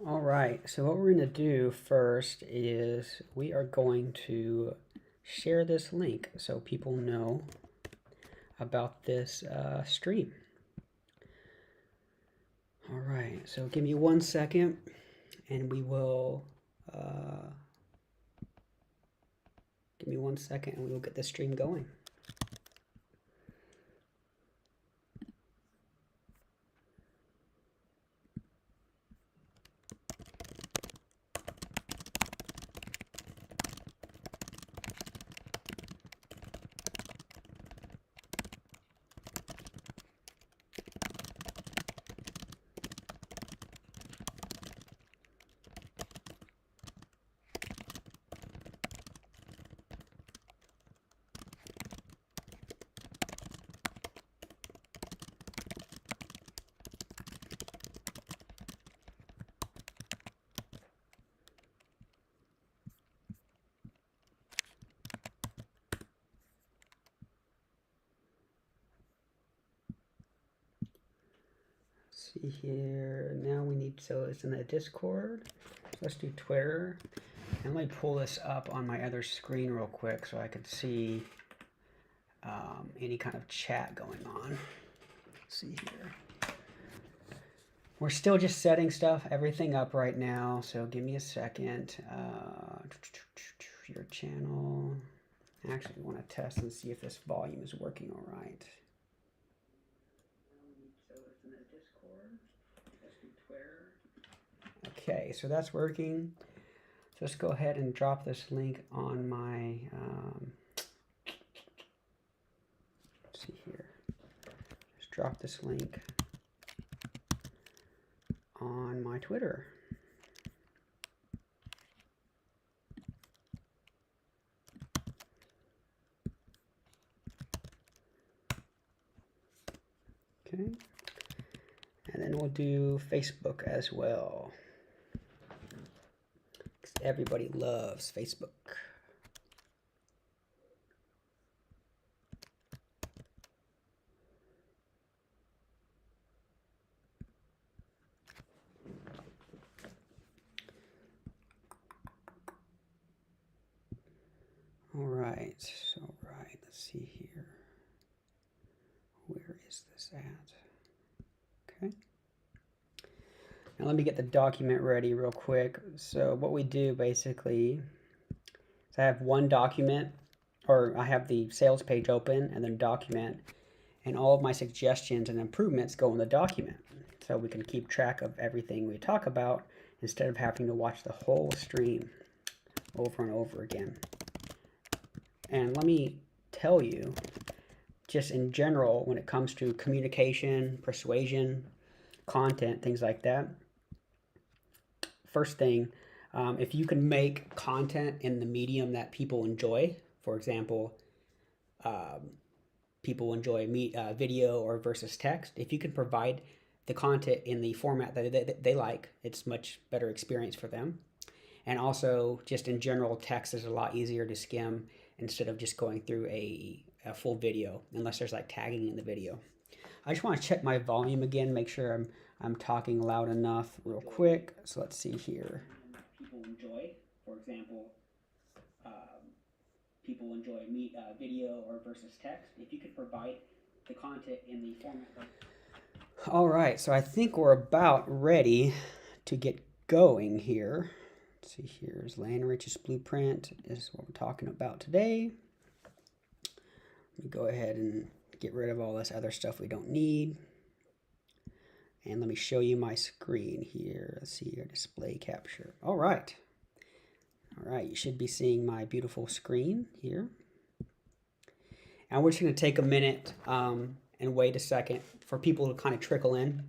All right, so what we're going to do first is we are going to share this link so people know about this stream. All right, so give me 1 second and we will, give me 1 second and we will get the stream going. See here, now we need, so it's in the Discord. So let's do Twitter. And let me pull this up on my other screen real quick so I can see any kind of chat going on. Let's see here. We're still just setting everything up right now, so give me a second. Your channel. Actually, I want to test and see if this volume is working all right. So it's in the Discord. Let's do Twitter. Okay, so that's working. So let's go ahead and drop this link on my, let's see here. Just drop this link on my Twitter. Okay. And then we'll do Facebook as well. Because everybody loves Facebook. All right, let's see here. Where is this at? Okay. Now let me get the document ready real quick. So what we do basically is I have one document, or I have the sales page open and then document, and all of my suggestions and improvements go in the document. So we can keep track of everything we talk about instead of having to watch the whole stream over and over again. And let me tell you, just in general, when it comes to communication, persuasion, content, things like that, first thing, if you can make content in the medium that people enjoy, for example, people enjoy video or versus text, if you can provide the content in the format that they like, it's much better experience for them. And also, just in general, text is a lot easier to skim instead of just going through a full video, unless there's like tagging in the video. I just want to check my volume again, make sure I'm talking loud enough real quick. So let's see here. People enjoy, for example, people enjoy video or versus text. If you could provide the content in the format. All right, so I think we're about ready to get going here. Let's see, here's Landrich's blueprint. This is what we're talking about today. Let me go ahead and get rid of all this other stuff we don't need. And let me show you my screen here. Let's see your display capture. All right. All right, you should be seeing my beautiful screen here. And we're just going to take a minute and wait a second for people to kind of trickle in.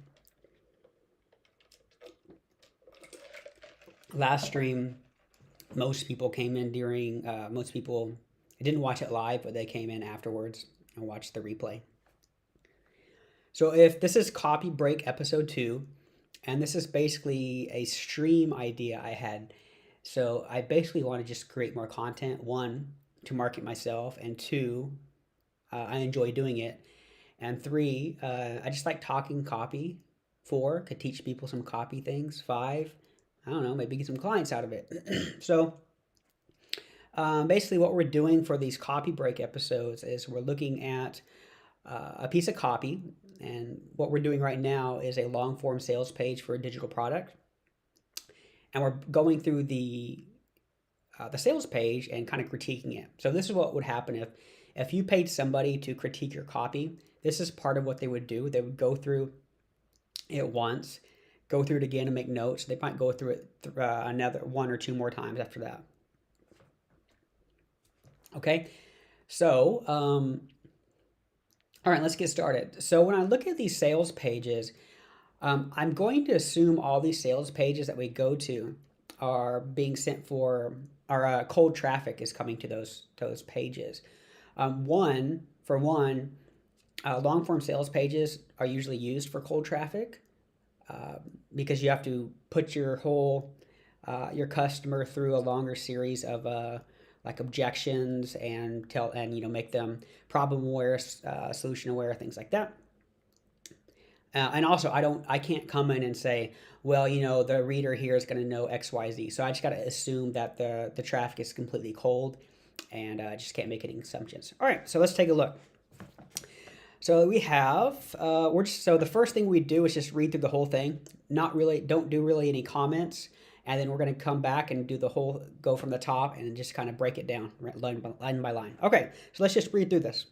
Last stream, most people came in during, most people didn't watch it live, but they came in afterwards and watched the replay. So if this is Copy Break episode 2, and this is basically a stream idea I had. So I basically want to just create more content. 1, to market myself, and 2, I enjoy doing it. And 3, I just like talking copy. 4, could teach people some copy things. 5, I don't know, maybe get some clients out of it. So basically what we're doing for these copy break episodes is we're looking at a piece of copy, and what we're doing right now is a long form sales page for a digital product, and we're going through the sales page and kind of critiquing it. So this is what would happen if you paid somebody to critique your copy. This is part of what they would do. They would go through it once, go through it again and make notes. They might go through it another 1 or 2 more times after that. Okay, so all right, let's get started. So when I look at these sales pages, I'm going to assume all these sales pages that we go to are being sent for, or cold traffic is coming to those pages. Long form sales pages are usually used for cold traffic because you have to put your your customer through a longer series of like objections and make them problem aware, solution aware, things like that. And also, I can't come in and say, well, the reader here is going to know X, Y, Z. So I just got to assume that the traffic is completely cold, and I just can't make any assumptions. All right, so let's take a look. So we have, so the first thing we do is just read through the whole thing. Don't do really any comments. And then we're going to come back and do go from the top and just kind of break it down line by line. Okay, so let's just read through this.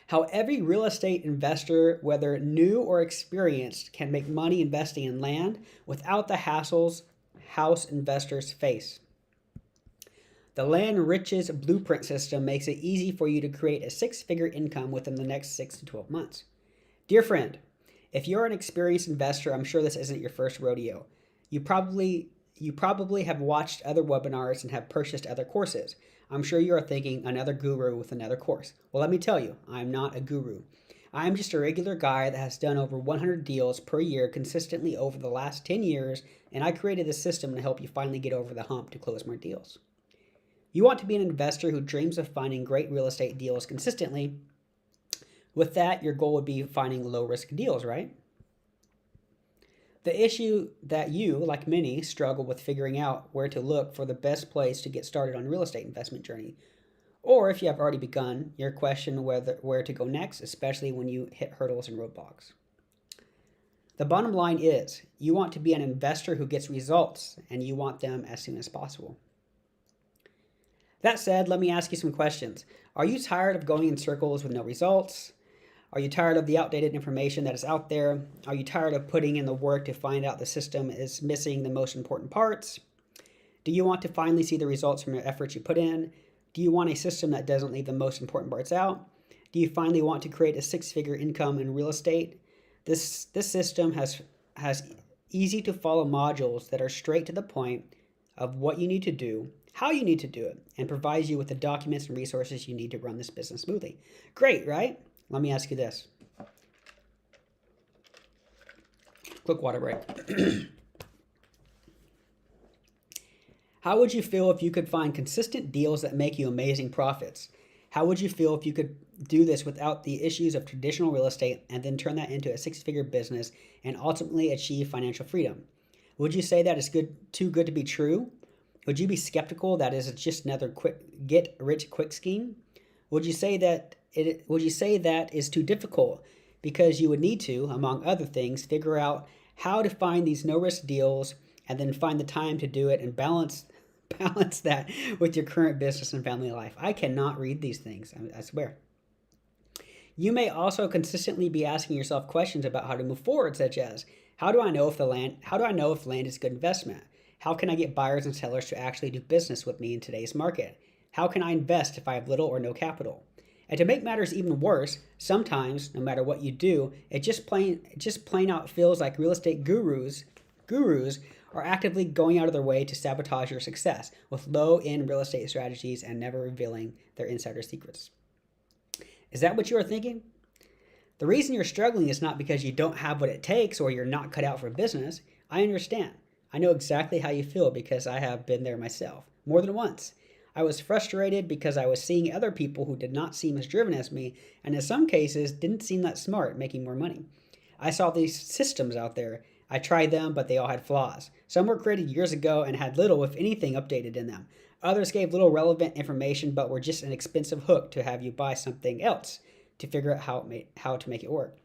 How every real estate investor, whether new or experienced, can make money investing in land without the hassles house investors face. The Land Riches Blueprint System makes it easy for you to create a 6-figure income within the next 6 to 12 months. Dear friend, if you're an experienced investor, I'm sure this isn't your first rodeo. You probably have watched other webinars and have purchased other courses. I'm sure you are thinking, another guru with another course. Well, let me tell you, I'm not a guru. I'm just a regular guy that has done over 100 deals per year consistently over the last 10 years, and I created a system to help you finally get over the hump to close more deals. You want to be an investor who dreams of finding great real estate deals consistently. With that, your goal would be finding low-risk deals, right? The issue that you, like many, struggle with figuring out where to look for the best place to get started on a real estate investment journey. Or if you have already begun, your question where to go next, especially when you hit hurdles and roadblocks. The bottom line is, you want to be an investor who gets results, and you want them as soon as possible. That said, let me ask you some questions. Are you tired of going in circles with no results? Are you tired of the outdated information that is out there? Are you tired of putting in the work to find out the system is missing the most important parts? Do you want to finally see the results from your efforts you put in? Do you want a system that doesn't leave the most important parts out? Do you finally want to create a 6-figure income in real estate? This system has easy to follow modules that are straight to the point of what you need to do, how you need to do it, and provides you with the documents and resources you need to run this business smoothly. Great, right? Let me ask you this. Quick water break. How would you feel if you could find consistent deals that make you amazing profits? How would you feel if you could do this without the issues of traditional real estate and then turn that into a 6-figure business and ultimately achieve financial freedom? Would you say that is too good to be true? Would you be skeptical that is just another quick get-rich-quick scheme? Would you say that is too difficult because you would need to, among other things, figure out how to find these no-risk deals and then find the time to do it and balance that with your current business and family life? I cannot read these things, I swear. You may also consistently be asking yourself questions about how to move forward, such as, how do I know if land is a good investment? How can I get buyers and sellers to actually do business with me in today's market? How can I invest if I have little or no capital? And to make matters even worse, sometimes, no matter what you do, it just plain out feels like real estate gurus are actively going out of their way to sabotage your success with low-end real estate strategies and never revealing their insider secrets. Is that what you are thinking? The reason you're struggling is not because you don't have what it takes or you're not cut out for business. I understand. I know exactly how you feel because I have been there myself, more than once. I was frustrated because I was seeing other people who did not seem as driven as me, and in some cases didn't seem that smart making more money. I saw these systems out there. I tried them, but they all had flaws. Some were created years ago and had little, if anything, updated in them. Others gave little relevant information, but were just an expensive hook to have you buy something else to figure out how to make it work.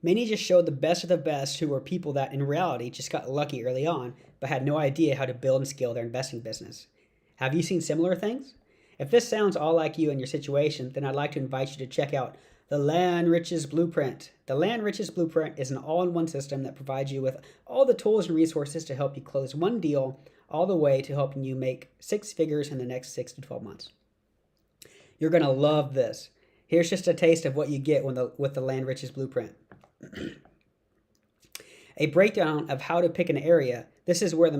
Many just showed the best of the best who were people that in reality just got lucky early on, but had no idea how to build and scale their investing business. Have you seen similar things? If this sounds all like you and your situation, then I'd like to invite you to check out the Land Riches Blueprint. The Land Riches Blueprint is an all-in-one system that provides you with all the tools and resources to help you close one deal all the way to helping you make six figures in the next 6 to 12 months. You're going to love this. Here's just a taste of what you get with the Land Riches Blueprint. A breakdown of how to pick an area. This is where the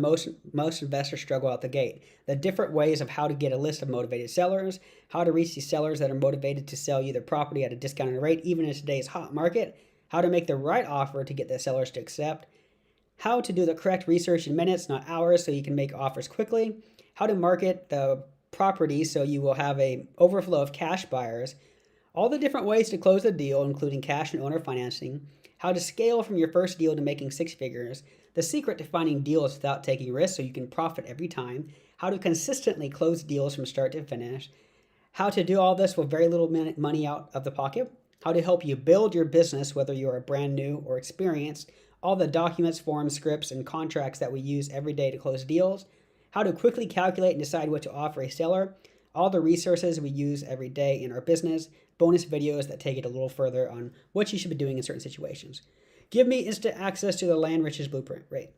most investors struggle out the gate. The different ways of how to get a list of motivated sellers, how to reach these sellers that are motivated to sell you their property at a discounted rate, even in today's hot market, how to make the right offer to get the sellers to accept, how to do the correct research in minutes, not hours, so you can make offers quickly, how to market the property so you will have an overflow of cash buyers, all the different ways to close a deal, including cash and owner financing, how to scale from your first deal to making six figures, the secret to finding deals without taking risks so you can profit every time, how to consistently close deals from start to finish, how to do all this with very little money out of the pocket, how to help you build your business whether you are brand new or experienced, all the documents, forms, scripts, and contracts that we use every day to close deals, how to quickly calculate and decide what to offer a seller, all the resources we use every day in our business, bonus videos that take it a little further on what you should be doing in certain situations. Give me instant access to the Land Riches Blueprint. Right.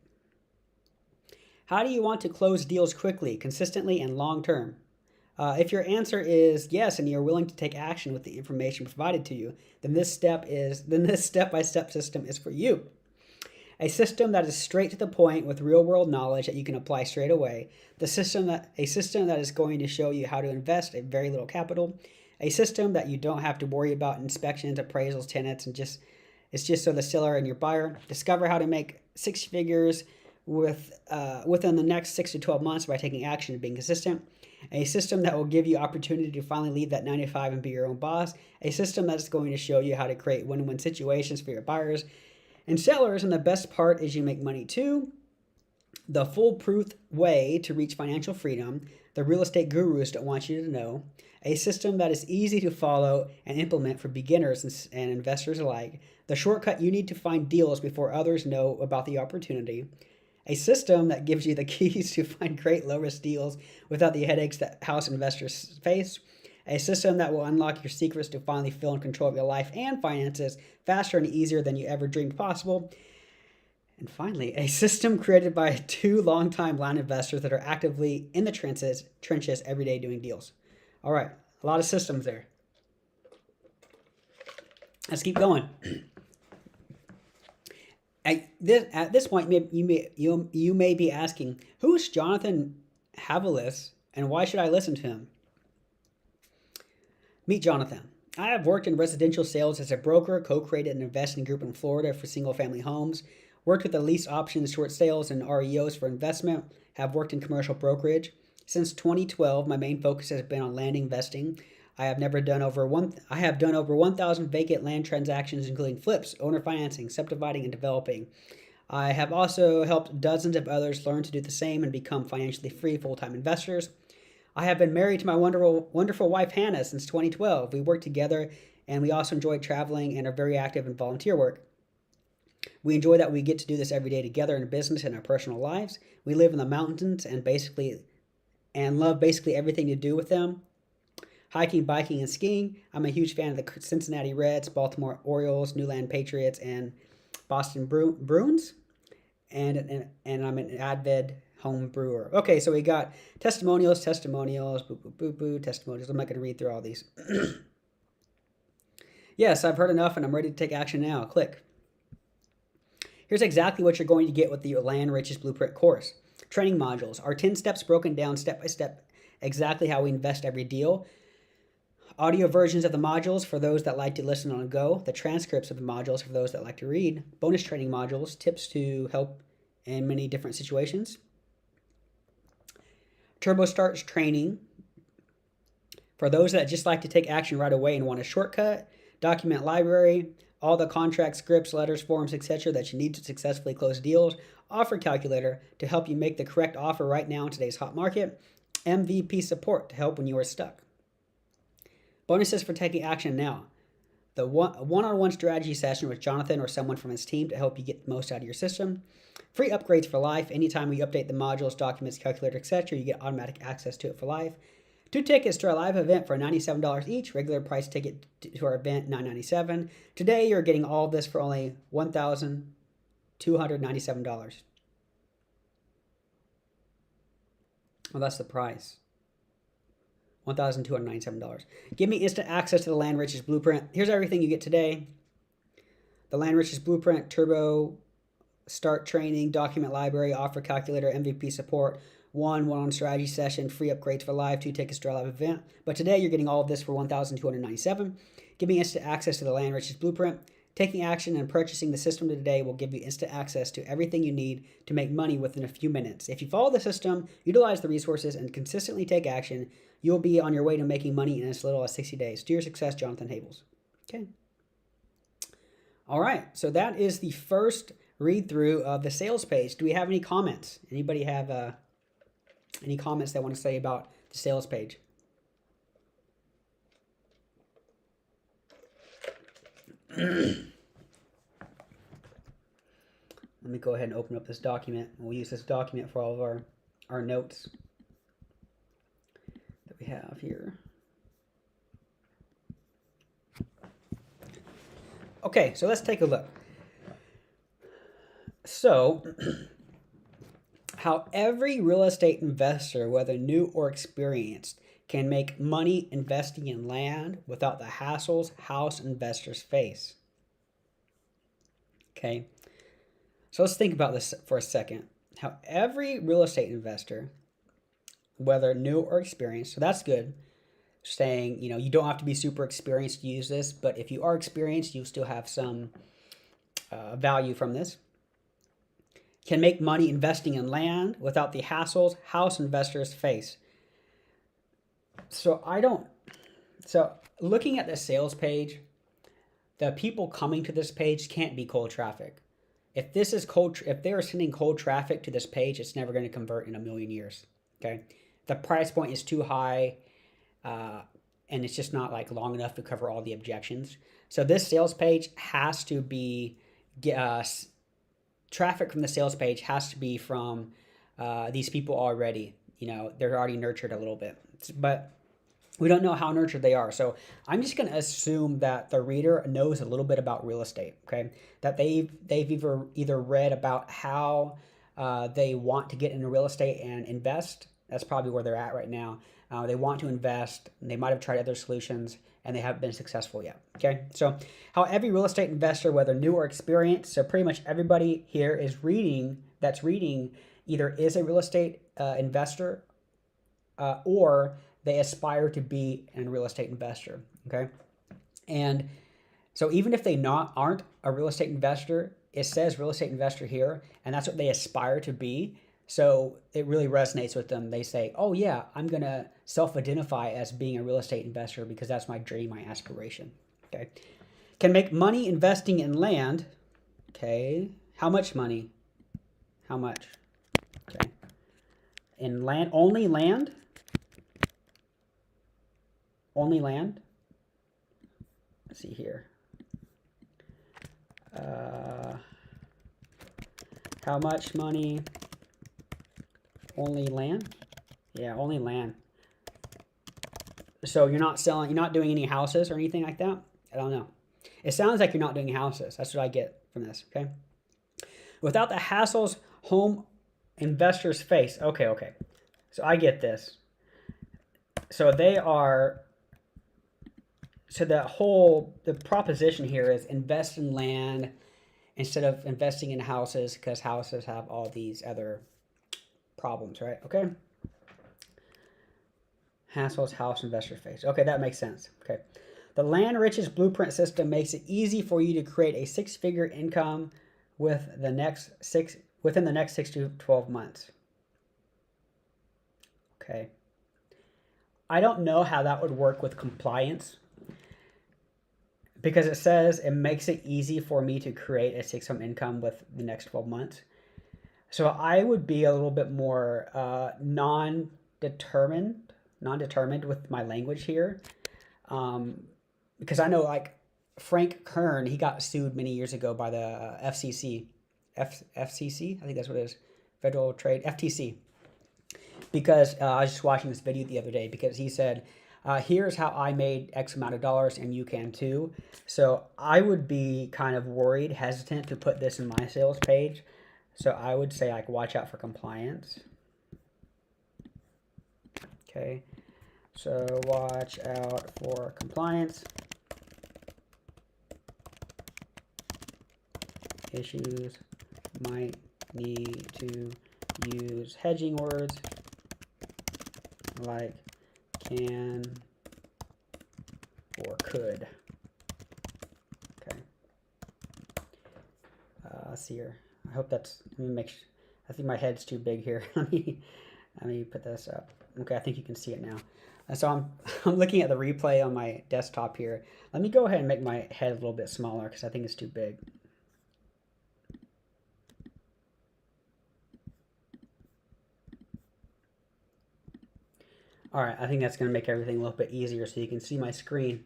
How do you want to close deals quickly, consistently, and long term? If your answer is yes and you're willing to take action with the information provided to you, then this step-by-step system is for you. A system that is straight to the point with real-world knowledge that you can apply straight away. A system that is going to show you how to invest a very little capital. A system that you don't have to worry about inspections, appraisals, tenants, and it's just so the seller and your buyer discover how to make six figures within the next 6 to 12 months by taking action and being consistent. A system that will give you opportunity to finally leave that 9 to 5 and be your own boss. A system that's going to show you how to create win-win situations for your buyers and sellers. And the best part is you make money too. The foolproof way to reach financial freedom. The real estate gurus don't want you to know. A system that is easy to follow and implement for beginners and investors alike. The shortcut you need to find deals before others know about the opportunity. A system that gives you the keys to find great low-risk deals without the headaches that house investors face. A system that will unlock your secrets to finally feel in control of your life and finances faster and easier than you ever dreamed possible. And finally, a system created by two longtime land investors that are actively in the trenches every day doing deals. All right, a lot of systems there. Let's keep going. At this point, you may be asking, who's Jonathan Havelis and why should I listen to him? Meet Jonathan. I have worked in residential sales as a broker, co-created an investing group in Florida for single-family homes, worked with the lease options, short sales, and REOs for investment, have worked in commercial brokerage. Since 2012, my main focus has been on land investing. I have done over 1,000 vacant land transactions, including flips, owner financing, subdividing, and developing. I have also helped dozens of others learn to do the same and become financially free full-time investors. I have been married to my wonderful wife, Hannah, since 2012. We work together, and we also enjoy traveling and are very active in volunteer work. We enjoy that we get to do this every day together in business and our personal lives. We live in the mountains and love basically everything to do with them. Hiking, biking, and skiing. I'm a huge fan of the Cincinnati Reds, Baltimore Orioles, New England Patriots, and Boston Bruins. And I'm an avid home brewer. Okay, so we got testimonials, testimonials. I'm not going to read through all these. Yes, I've heard enough and I'm ready to take action now. Click. Here's exactly what you're going to get with the Land Riches Blueprint course. Training modules are 10 steps broken down step by step, exactly how we invest every deal. Audio versions of the modules for those that like to listen on the go. The transcripts of the modules for those that like to read. Bonus training modules, tips to help in many different situations. Turbo Starts training for those that just like to take action right away and want a shortcut. Document library, all the contracts, scripts, letters, forms, etc. that you need to successfully close deals. Offer Calculator to help you make the correct offer right now in today's hot market. MVP support to help when you are stuck. Bonuses for taking action now. The one-on-one strategy session with Jonathan or someone from his team to help you get the most out of your system. Free upgrades for life. Anytime we update the modules, documents, calculator, etc., you get automatic access to it for life. 2 tickets to our live event for $97 each. Regular price ticket to our event, $997. Today, you're getting all of this for only $1,297. Well, that's the price. $1,297. Give me instant access to the Land Riches Blueprint. Here's everything you get today. The Land Riches Blueprint, Turbo Start Training, Document Library, Offer Calculator, MVP support, one-on-one strategy session, free upgrades for live, 2 tickets to our live event. But today you're getting all of this for $1,297. Give me instant access to the Land Riches Blueprint. Taking action and purchasing the system today will give you instant access to everything you need to make money within a few minutes. If you follow the system, utilize the resources, and consistently take action, you'll be on your way to making money in as little as 60 days. To your success, Jonathan Havels. Okay. All right. So that is the first read through of the sales page. Do we have any comments? Anybody have any comments they want to say about the sales page? Let me go ahead and open up this document. We'll use this document for all of our notes that we have here. Okay, so let's take a look. So, how every real estate investor, whether new or experienced, can make money investing in land without the hassles house investors face. Okay, so let's think about this for a second. How every real estate investor, whether new or experienced, so that's good, saying, you don't have to be super experienced to use this, but if you are experienced, you still have some value from this. Can make money investing in land without the hassles house investors face. So looking at the sales page, the people coming to this page can't be cold traffic. If this is if they're sending cold traffic to this page, it's never going to convert in a million years. Okay, the price point is too high, and it's just not like long enough to cover all the objections. So this sales page has to be traffic from the sales page has to be from these people already. They're already nurtured a little bit, but we don't know how nurtured they are. So I'm just going to assume that the reader knows a little bit about real estate. Okay, that they've either read about how they want to get into real estate and invest. That's probably where they're at right now. They want to invest. They might have tried other solutions and they haven't been successful yet. Okay, so how every real estate investor, whether new or experienced, so pretty much everybody here is reading either is a real estate investor or they aspire to be a real estate investor. Okay, and so even if they aren't a real estate investor, it says real estate investor here, and that's what they aspire to be. So it really resonates with them. They say, oh yeah, I'm going to self-identify as being a real estate investor because that's my dream, my aspiration. Okay. Can make money investing in land. Okay. How much money? How much? Okay. In land, only land? Only land? Let's see here. How much money? Only land? Yeah, only land. So you're not doing any houses or anything like that? I don't know. It sounds like you're not doing houses. That's what I get from this, okay? Without the hassles home investors face. Okay. So I get this. So the proposition here is invest in land instead of investing in houses because houses have all these other problems, right? Okay. Hassles house investors face. Okay, that makes sense. Okay. The Land Riches Blueprint system makes it easy for you to create a 6-figure income within the next 6 to 12 months. Okay. I don't know how that would work with compliance because it says it makes it easy for me to create a take-home income with the next 12 months. So I would be a little bit more non-determined with my language here, because I know like Frank Kern, he got sued many years ago by the FCC, FCC, I think that's what it is, Federal Trade, FTC, because I was just watching this video the other day because he said, here's how I made X amount of dollars and you can too. So I would be kind of worried, hesitant to put this in my sales page. So I would say like watch out for compliance. Okay, so watch out for compliance issues. Might need to use hedging words like can or could. Okay. Let's see here. I hope that's, let me make sure, I think my head's too big here. let me put this up. Okay, I think you can see it now. So I'm looking at the replay on my desktop here. Let me go ahead and make my head a little bit smaller because I think it's too big. All right, I think that's going to make everything a little bit easier so you can see my screen.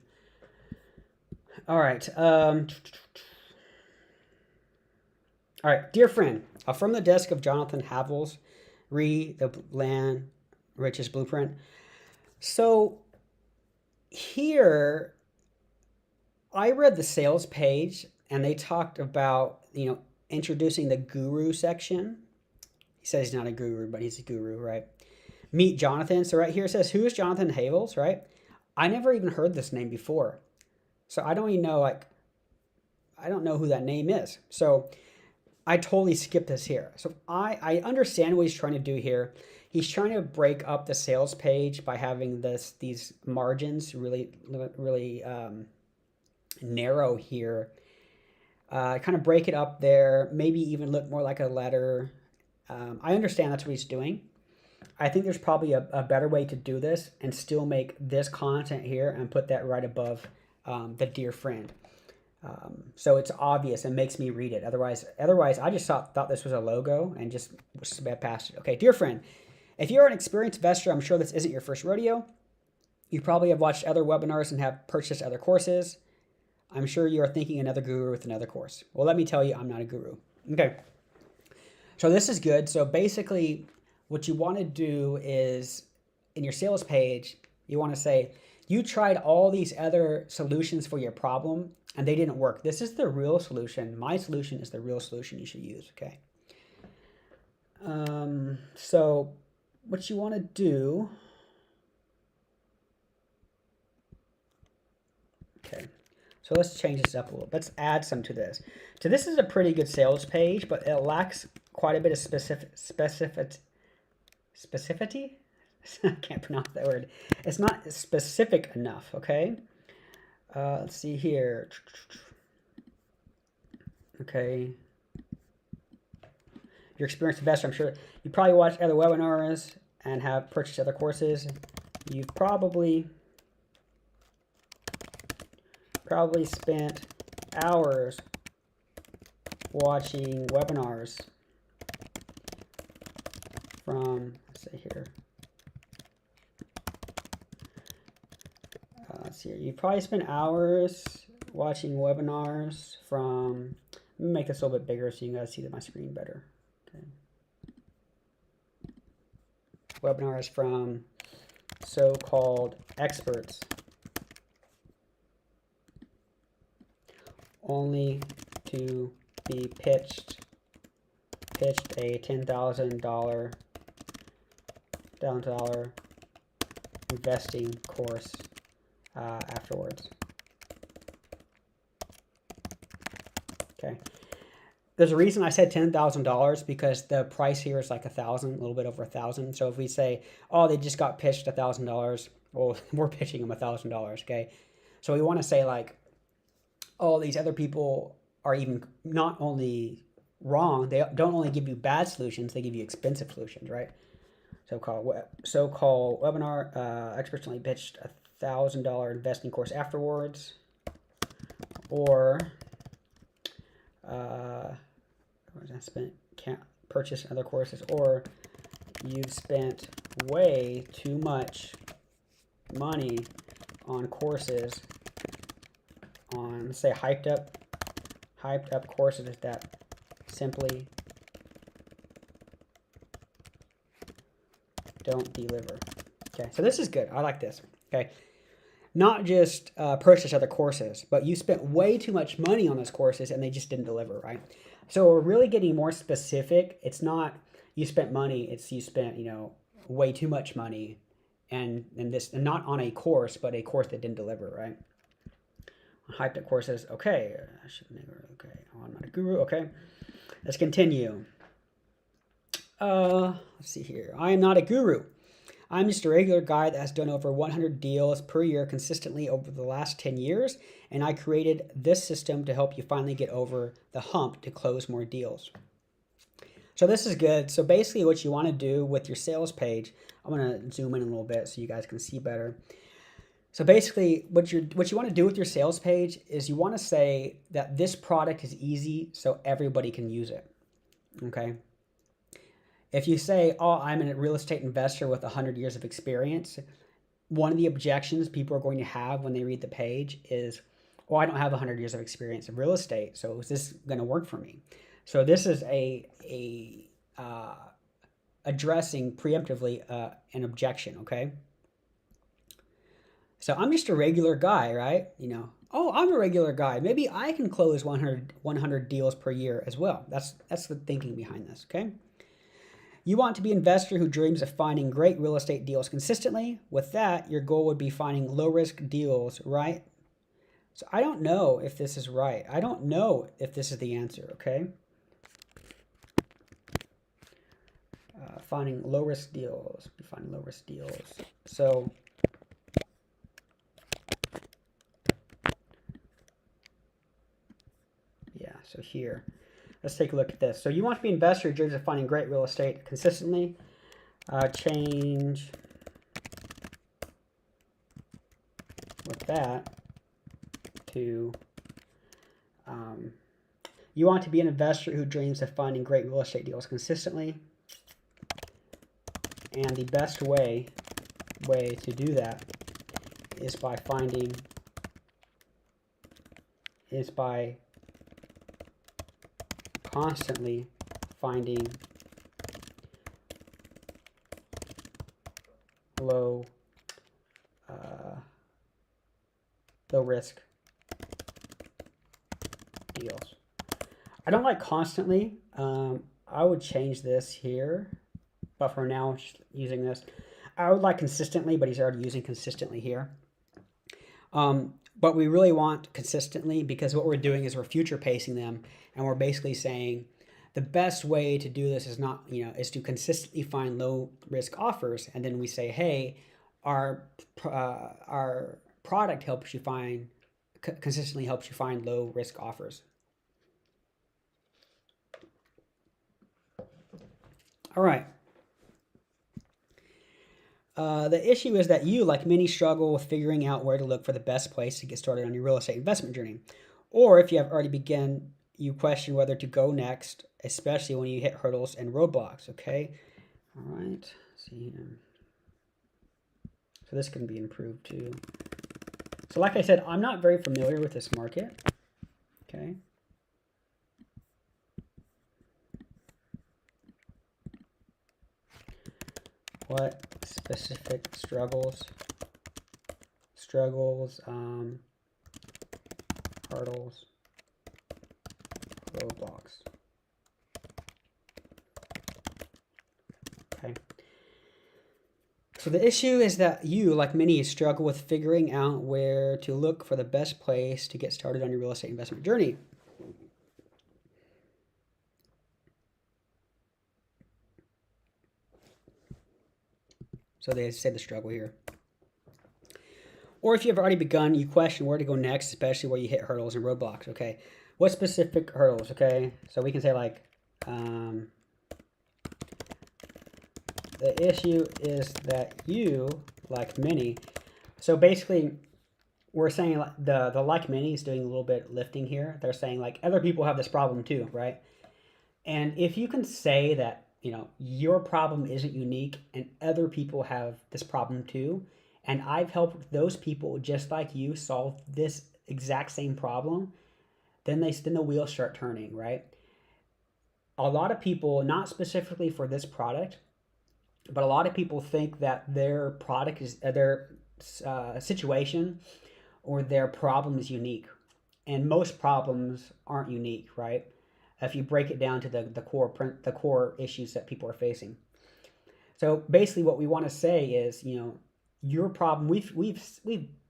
All right. All right, dear friend, from the desk of Jonathan Havels, read the Land Riches Blueprint. So here, I read the sales page and they talked about, introducing the guru section. He says he's not a guru, but he's a guru, right? Meet Jonathan. So right here it says, who is Jonathan Havels, right? I never even heard this name before. So I don't even know, I don't know who that name is. So I totally skipped this here. So I understand what he's trying to do here. He's trying to break up the sales page by having these margins really narrow here. Kind of break it up there, maybe even look more like a letter. I understand that's what he's doing. I think there's probably a better way to do this and still make this content here and put that right above the dear friend. So it's obvious and makes me read it. Otherwise I just thought this was a logo and just sped past it. Okay, dear friend, if you're an experienced investor, I'm sure this isn't your first rodeo. You probably have watched other webinars and have purchased other courses. I'm sure you are thinking another guru with another course. Well, let me tell you, I'm not a guru. Okay, so this is good. So basically, what you want to do is, in your sales page, you want to say, you tried all these other solutions for your problem, and they didn't work. This is the real solution. My solution is the real solution you should use, okay? So what you want to do, okay, so let's change this up a little. Let's add some to this. So this is a pretty good sales page, but it lacks quite a bit of specificity. I can't pronounce that word. It's not specific enough, okay? Let's see here. Okay. You're experienced investor, I'm sure. You probably watched other webinars and have purchased other courses. You've probably spent hours watching webinars from, let's see here. Let's see here. You probably spent hours watching webinars from, let me make this a little bit bigger so you guys see my screen better. Okay. Webinars from so-called experts, only to be pitched a $10,000 investing course afterwards. Okay. There's a reason I said $10,000 because the price here is like $1,000, a little bit over $1,000. So if we say, oh, they just got pitched $1,000, well, we're pitching them $1,000. Okay. So we want to say like, oh, these other people are even not only wrong, they don't only give you bad solutions, they give you expensive solutions, right? So-called webinar, experts only pitched $1,000 investing course afterwards. or can't purchase other courses, or you've spent way too much money on courses, on, let's say, hyped up courses that simply don't deliver. Okay, so this is good. I like this. Okay, not just purchase other courses, but you spent way too much money on those courses and they just didn't deliver, right? So we're really getting more specific. It's not you spent money, it's you spent, you know, way too much money and not on a course, but a course that didn't deliver, right? Hyped up courses. Okay, I should never. Okay, I'm not a guru. Okay, let's continue. Let's see here. I am not a guru. I'm just a regular guy that has done over 100 deals per year consistently over the last 10 years, and I created this system to help you finally get over the hump to close more deals. So this is good. So basically what you want to do with your sales page, I'm going to zoom in a little bit so you guys can see better. So basically what you want to do with your sales page is you want to say that this product is easy so everybody can use it. Okay? If you say, oh, I'm a real estate investor with 100 years of experience, one of the objections people are going to have when they read the page is, well, I don't have 100 years of experience in real estate, so is this going to work for me? So this is addressing preemptively an objection, okay? So I'm just a regular guy, right? You know, oh, I'm a regular guy. Maybe I can close 100 deals per year as well. That's the thinking behind this, okay? You want to be an investor who dreams of finding great real estate deals consistently. With that, your goal would be finding low-risk deals, right? So I don't know if this is right. I don't know if this is the answer, okay? Finding low-risk deals. Finding low-risk deals. So yeah, so here. Let's take a look at this. So you want to be an investor who dreams of finding great real estate consistently. Change with that to you want to be an investor who dreams of finding great real estate deals consistently. And the best way to do that is by constantly finding low risk deals. I don't like constantly. I would change this here, but for now, I'm just using this. I would like consistently, but he's already using consistently here. But we really want consistently because what we're doing is we're future pacing them, and we're basically saying the best way to do this is not, is to consistently find low risk offers, and then we say, hey, our product helps you find consistently helps you find low risk offers. All right. The issue is that you, like many, struggle with figuring out where to look for the best place to get started on your real estate investment journey. Or if you have already begun, you question whether to go next, especially when you hit hurdles and roadblocks, okay? All right, let's see here. So this can be improved too. So like I said, I'm not very familiar with this market, okay? What specific struggles, hurdles, roadblocks. Okay. So the issue is that you, like many, struggle with figuring out where to look for the best place to get started on your real estate investment journey. So they say the struggle here. Or if you have already begun, you question where to go next, especially where you hit hurdles and roadblocks, okay? What specific hurdles, okay? So we can say like, the issue is that you, like many, so basically we're saying the Like Mini is doing a little bit lifting here. They're saying like other people have this problem too, right? And if you can say that, you know, your problem isn't unique and other people have this problem too, and I've helped those people just like you solve this exact same problem, then the wheels start turning, right? A lot of people, not specifically for this product, but a lot of people think that their product is their situation or their problem is unique, and most problems aren't unique, right? If you break it down to the core issues that people are facing. So basically, what we want to say is, you know, your problem. We've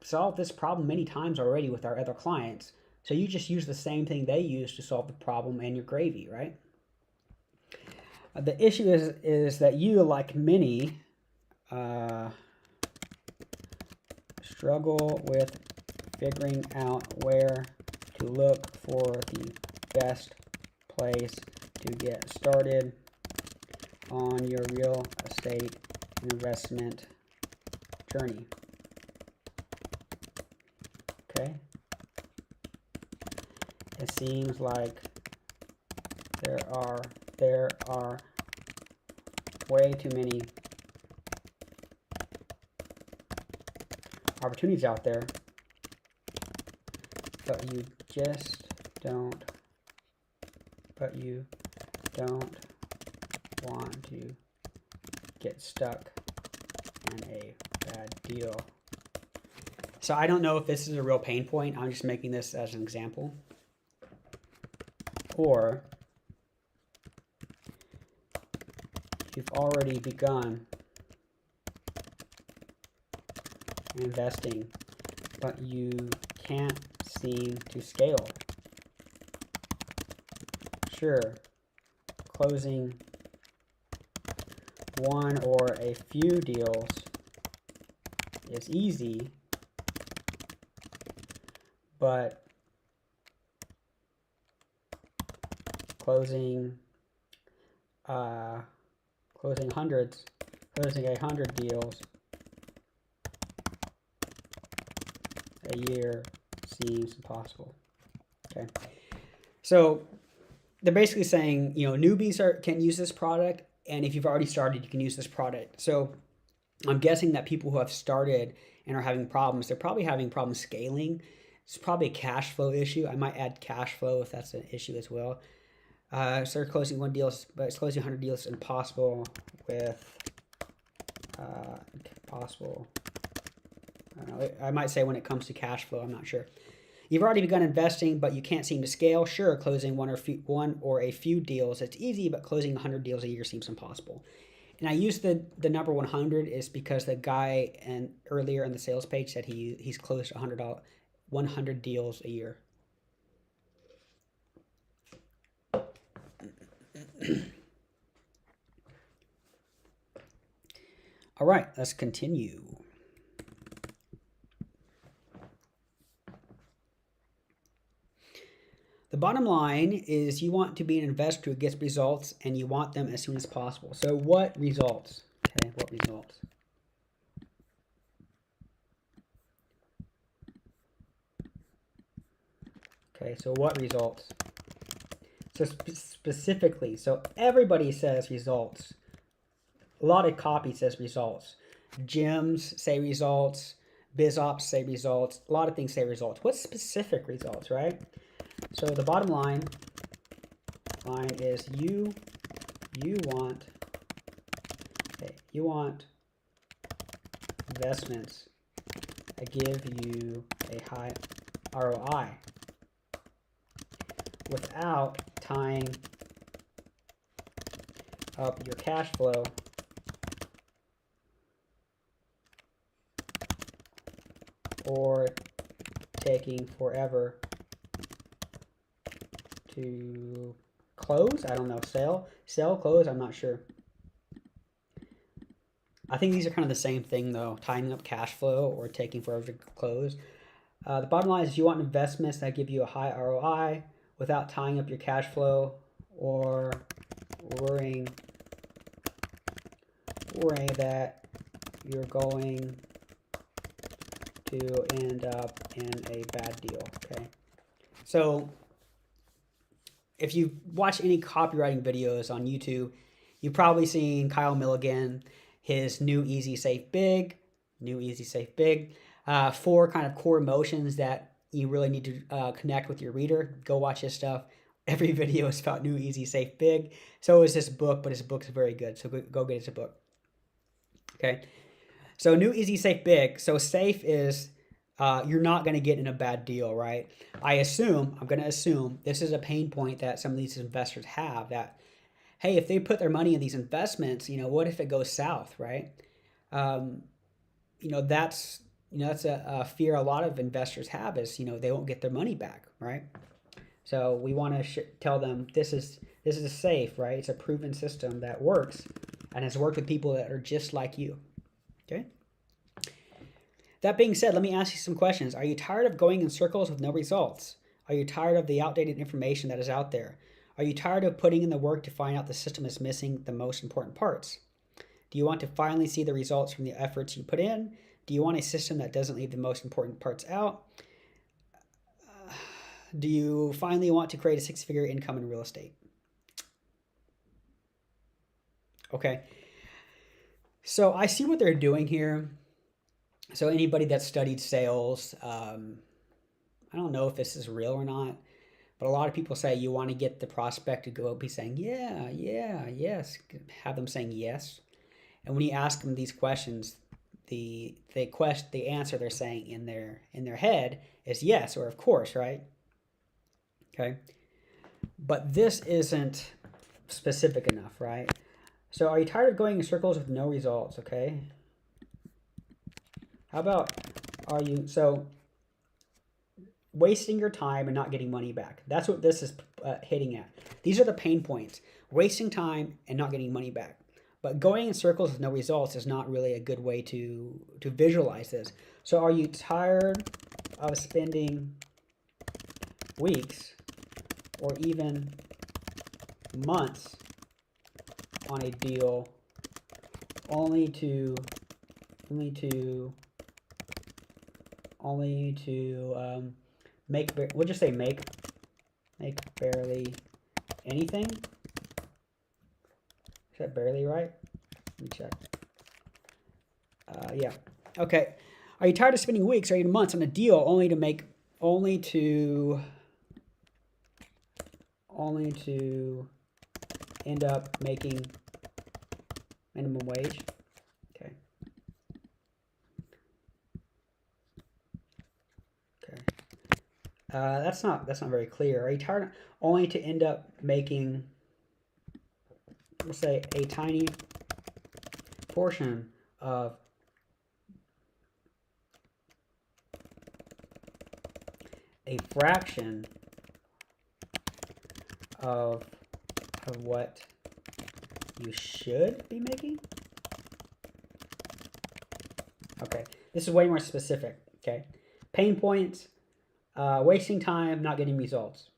solved this problem many times already with our other clients. So you just use the same thing they use to solve the problem, and you're gravy, right? The issue is that you, like many, struggle with figuring out where to look for the best place to get started on your real estate investment journey. Okay? It seems like there are way too many opportunities out there, but you don't want to get stuck in a bad deal. So I don't know if this is a real pain point. I'm just making this as an example. Or you've already begun investing, but you can't seem to scale. Sure, closing one or a few deals is easy, but closing 100 deals a year seems impossible. Okay, so they're basically saying, you know, newbies can use this product, and if you've already started, you can use this product. So I'm guessing that people who have started and are having problems, they're probably having problems scaling. It's probably a cash flow issue. I might add cash flow if that's an issue as well. Start closing one deal, but closing 100 deals is impossible with possible. I don't know. I might say when it comes to cash flow, I'm not sure. You've already begun investing, but you can't seem to scale. Sure, closing one or a few deals, it's easy, but closing 100 deals a year seems impossible. And I use the number 100 is because the guy earlier in the sales page said he's closed 100 deals a year. All right, let's continue. The bottom line is you want to be an investor who gets results, and you want them as soon as possible. So what results? Okay, what results? Okay, so what results? So specifically, so everybody says results. A lot of copy says results. Gyms say results. BizOps say results. A lot of things say results. What specific results, right? So the bottom line is you want investments that give you a high ROI without tying up your cash flow or taking forever to close. I don't know, sell, close, I'm not sure. I think these are kind of the same thing though, tying up cash flow or taking forever to close. The bottom line is you want investments that give you a high ROI without tying up your cash flow or worrying that you're going to end up in a bad deal. Okay, so if you watch any copywriting videos on YouTube, you've probably seen Kyle Milligan, his new Easy Safe Big, 4 kind of core emotions that you really need to connect with your reader. Go watch his stuff. Every video is about new Easy Safe Big. So is this book, but his book's very good. So go get his book. Okay. So new Easy Safe Big. So safe is you're not going to get in a bad deal, right? I'm going to assume this is a pain point that some of these investors have, that, hey, if they put their money in these investments, what if it goes south, right? That's a fear a lot of investors have, is, they won't get their money back, right? So we want to tell them this is safe, right? It's a proven system that works and has worked with people that are just like you. Okay. That being said, let me ask you some questions. Are you tired of going in circles with no results? Are you tired of the outdated information that is out there? Are you tired of putting in the work to find out the system is missing the most important parts? Do you want to finally see the results from the efforts you put in? Do you want a system that doesn't leave the most important parts out? Do you finally want to create a 6-figure income in real estate? Okay. So I see what they're doing here. So anybody that studied sales, I don't know if this is real or not, but a lot of people say you want to get the prospect to go be saying, yeah, yes, have them saying yes. And when you ask them these questions, the answer they're saying in their head is yes, or of course, right? Okay. But this isn't specific enough, right? So are you tired of going in circles with no results? Okay. How about, so wasting your time and not getting money back? That's what this is hitting at. These are the pain points: wasting time and not getting money back. But going in circles with no results is not really a good way to visualize this. So are you tired of spending weeks or even months on a deal only to make, we'll just say make barely anything? Is that barely right? Let me check. Yeah. Okay. Are you tired of spending weeks or even months on a deal only to end up making minimum wage? Okay. That's not very clear. Are you tired only to end up making, we'll say, a tiny portion of a fraction of what you should be making? Okay, this is way more specific. Okay, pain points, wasting time, not getting results.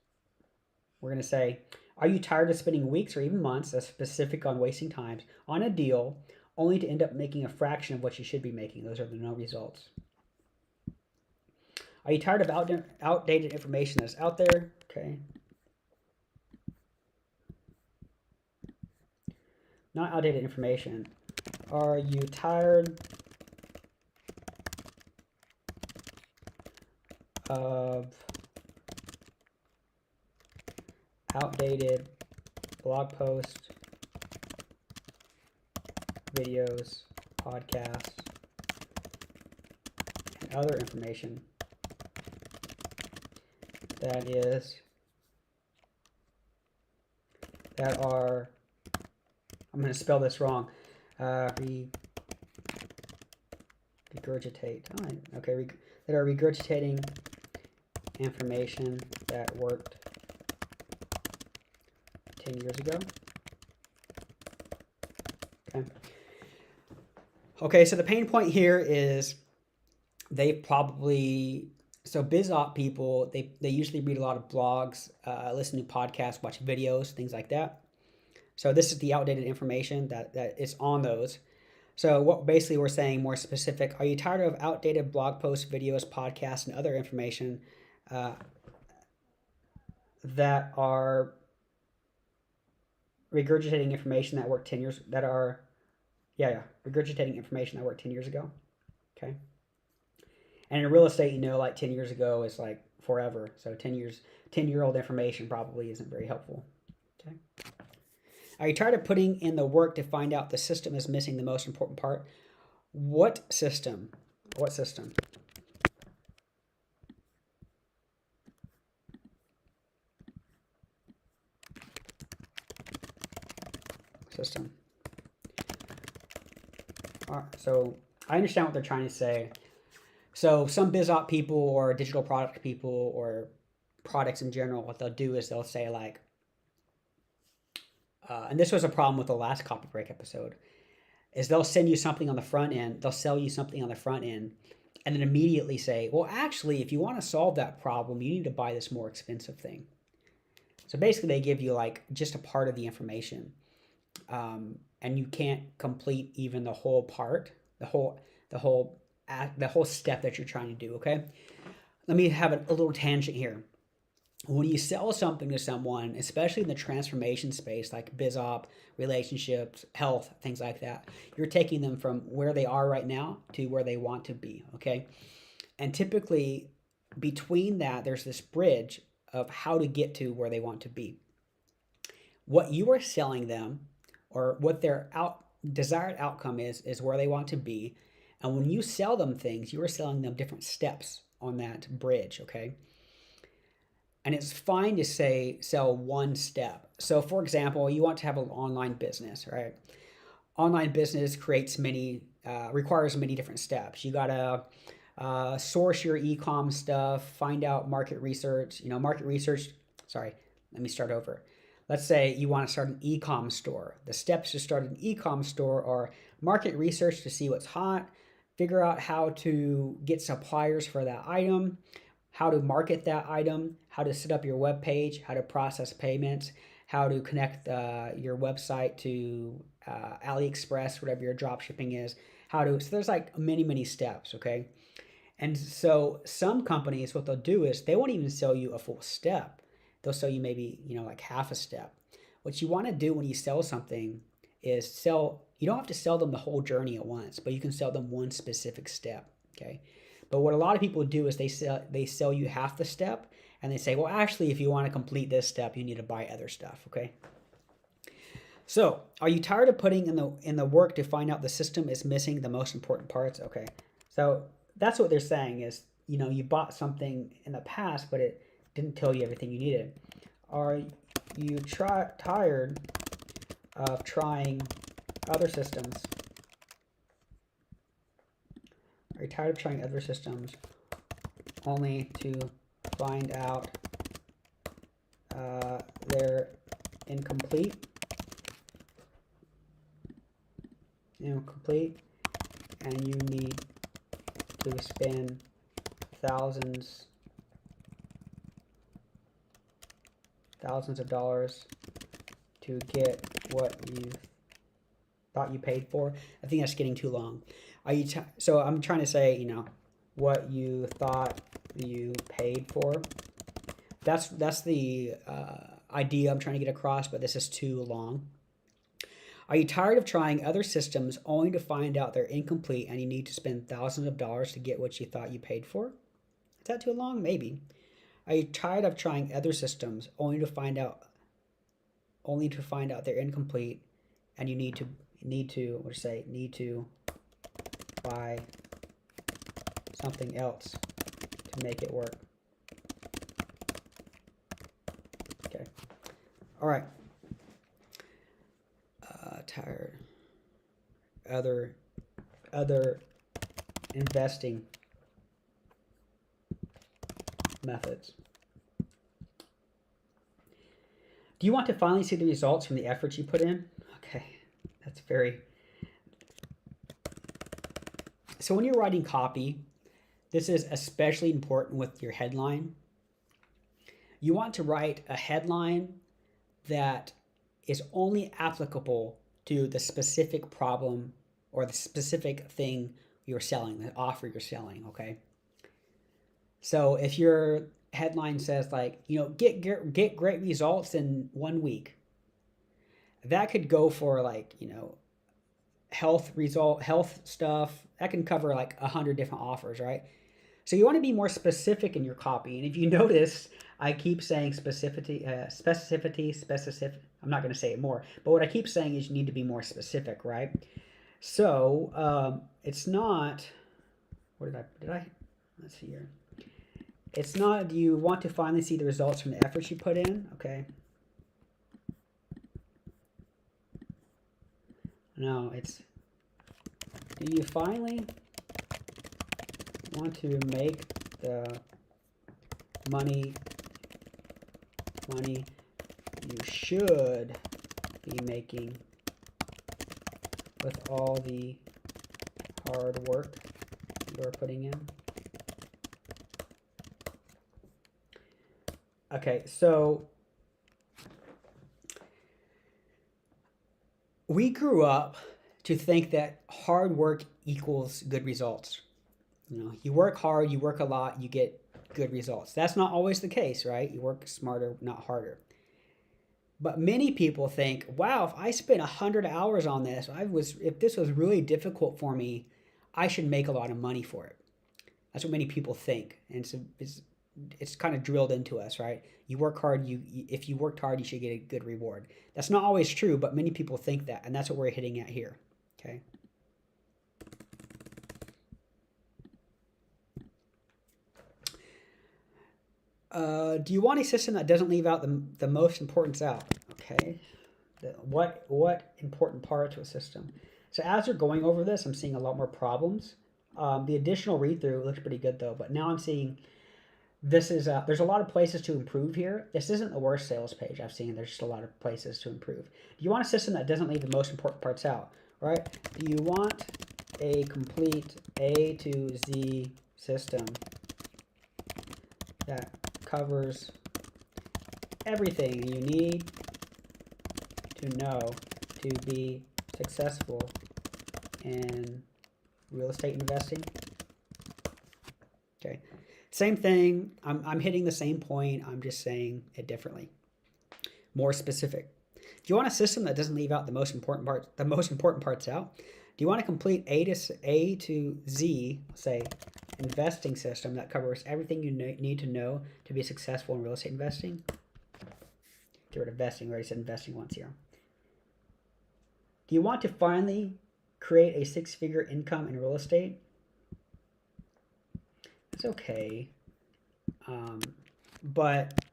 We're going to say, are you tired of spending weeks or even months, that's specific on wasting times, on a deal only to end up making a fraction of what you should be making? Those are the no results. Are you tired of outdated information that's out there? Okay. Not outdated information. Are you tired of outdated blog posts, videos, podcasts, and other information that are, I'm going to spell this wrong, regurgitate. Oh, okay, that are regurgitating information that worked 10 years ago. Okay, so the pain point here is they probably, so biz op people, they usually read a lot of blogs, listen to podcasts, watch videos, things like that. So this is the outdated information that is on those. So what basically we're saying more specific, are you tired of outdated blog posts, videos, podcasts, and other information that are regurgitating information that worked 10 years, that are, regurgitating information that worked 10 years ago, okay? And in real estate, you know, like 10 years ago is like forever. So 10-year-old information probably isn't very helpful, okay? Are you tired of putting in the work to find out the system is missing the most important part? What system? What system? System. All right, so I understand what they're trying to say. So some BizOp people or digital product people or products in general, what they'll do is they'll say like, and this was a problem with the last copy break episode, is they'll send you something on the front end, they'll sell you something on the front end, and then immediately say, well, actually, if you want to solve that problem, you need to buy this more expensive thing. So basically, they give you like just a part of the information, and you can't complete even the whole part, the whole step that you're trying to do. Okay, let me have a little tangent here. When you sell something to someone, especially in the transformation space, like BizOp, relationships, health, things like that, you're taking them from where they are right now to where they want to be, okay? And typically, between that, there's this bridge of how to get to where they want to be. What you are selling them, or what their desired outcome is where they want to be. And when you sell them things, you are selling them different steps on that bridge, okay? And it's fine to sell one step. So for example, you want to have an online business, right? Online business requires many different steps. You gotta source your e-com stuff, find out market research. Sorry, let me start over. Let's say you want to start an e-com store. The steps to start an e-com store are market research to see what's hot, figure out how to get suppliers for that item, how to market that item, how to set up your web page, how to process payments, how to connect your website to AliExpress, whatever your drop shipping is, so there's like many steps, okay? And so some companies, what they'll do is they won't even sell you a full step. They'll sell you maybe, like half a step. What you want to do when you sell something is you don't have to sell them the whole journey at once, but you can sell them one specific step, okay? But what a lot of people do is they sell you half the step, and they say, well, actually, if you want to complete this step, you need to buy other stuff, okay? So, are you tired of putting in the work to find out the system is missing the most important parts? Okay, so that's what they're saying is, you bought something in the past, but it didn't tell you everything you needed. Are you tired of trying other systems? Are you tired of trying other systems only to find out they're incomplete, and you need to spend thousands of dollars to get what you thought you paid for? I think that's getting too long. So I'm trying to say, what you thought you paid for. That's the idea I'm trying to get across, but this is too long. Are you tired of trying other systems only to find out they're incomplete and you need to spend thousands of dollars to get what you thought you paid for? Is that too long? Maybe. Are you tired of trying other systems only to find out they're incomplete and you need to buy something else to make it work? Okay. All right. Tired. Other investing methods. Do you want to finally see the results from the efforts you put in? Okay, that's very... So when you're writing copy, this is especially important with your headline. You want to write a headline that is only applicable to the specific problem or the specific thing you're selling, the offer you're selling, okay? So if your headline says like, get great results in 1 week, that could go for like, health stuff. That can cover like 100 different offers, right? So you want to be more specific in your copy. And if you notice, I keep saying specificity. I'm not going to say it more, but what I keep saying is you need to be more specific, right? So it's not. What did I? Let's see here. It's not. Do you want to finally see the results from the efforts you put in? Okay. No, it's. Do you finally want to make the money you should be making with all the hard work you're putting in? Okay, so we grew up to think that hard work equals good results. You work hard, you work a lot, you get good results. That's not always the case, right? You work smarter, not harder. But many people think, wow, if I spent 100 hours on this, if this was really difficult for me, I should make a lot of money for it. That's what many people think. And it's kind of drilled into us, right? You work hard, if you worked hard, you should get a good reward. That's not always true, but many people think that, and that's what we're hitting at here, okay? Do you want a system that doesn't leave out the most importance out? Okay. What important part to a system? So as we're going over this, I'm seeing a lot more problems. The additional read-through looks pretty good though, but now I'm seeing there's a lot of places to improve here. This isn't the worst sales page I've seen. There's just a lot of places to improve. Do you want a system that doesn't leave the most important parts out? Right? Do you want a complete A to Z system that covers everything you need to know to be successful in real estate investing? Okay, same thing. I'm hitting the same point. I'm just saying it differently, more specific. Do you want a system that doesn't leave out the most important parts out? Do you want a complete A to Z, say, investing system that covers everything you need to know to be successful in real estate investing? Get rid of investing. We already said investing once here. Do you want to finally create a six-figure income in real estate? It's okay, but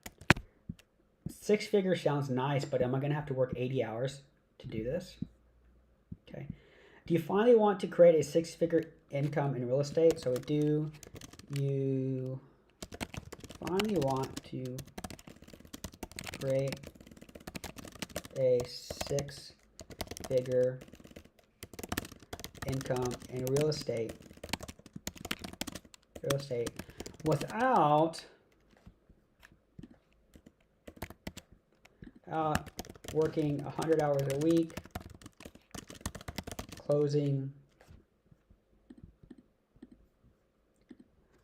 six-figure sounds nice, but am I going to have to work 80 hours to do this? Okay. Do you finally want to create a six-figure income in real estate? So do you finally want to create a six-figure income in real estate without working 100 hours a week, closing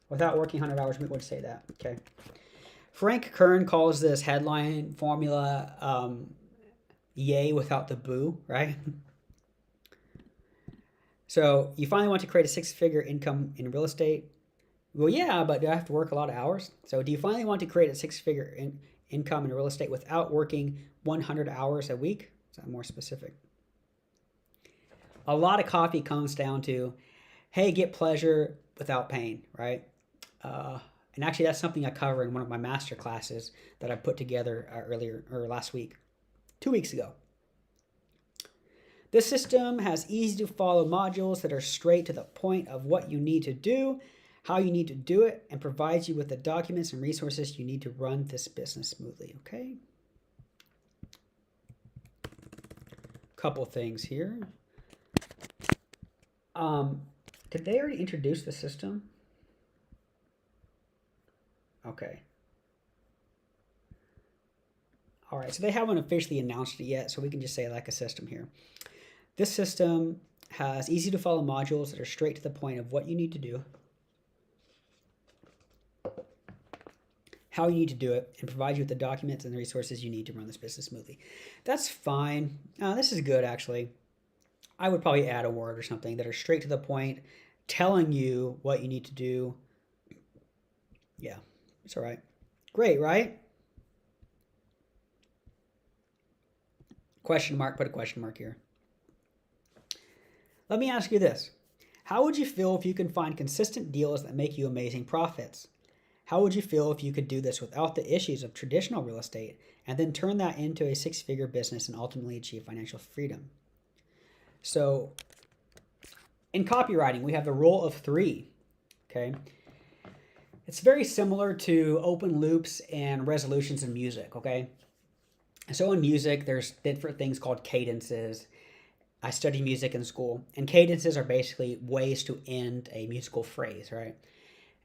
without working 100 hours a week? Would say that. Okay. Frank Kern calls this headline formula yay without the boo, right? So you finally want to create a six-figure income in real estate. Well, yeah, but do I have to work a lot of hours? So do you finally want to create a six-figure income in real estate without working 100 hours a week? Is that more specific? A lot of copy comes down to, hey, get pleasure without pain, right? And actually, that's something I cover in one of my master classes that I put together last week, 2 weeks ago. This system has easy to follow modules that are straight to the point of what you need to do, how you need to do it, and provides you with the documents and resources you need to run this business smoothly, okay? Couple things here. Did they already introduce the system? Okay. All right, so they haven't officially announced it yet, so we can just say like a system here. This system has easy to follow modules that are straight to the point of what you need to do, how you need to do it, and provide you with the documents and the resources you need to run this business smoothly. That's fine. This is good, actually. I would probably add a word or something that are straight to the point, telling you what you need to do. Yeah, it's all right. Great, right? Question mark, put a question mark here. Let me ask you this. How would you feel if you can find consistent deals that make you amazing profits? How would you feel if you could do this without the issues of traditional real estate and then turn that into a six-figure business and ultimately achieve financial freedom? So in copywriting, we have the rule of three, okay? It's very similar to open loops and resolutions in music, okay? So in music, there's different things called cadences. I studied music in school, and cadences are basically ways to end a musical phrase, right?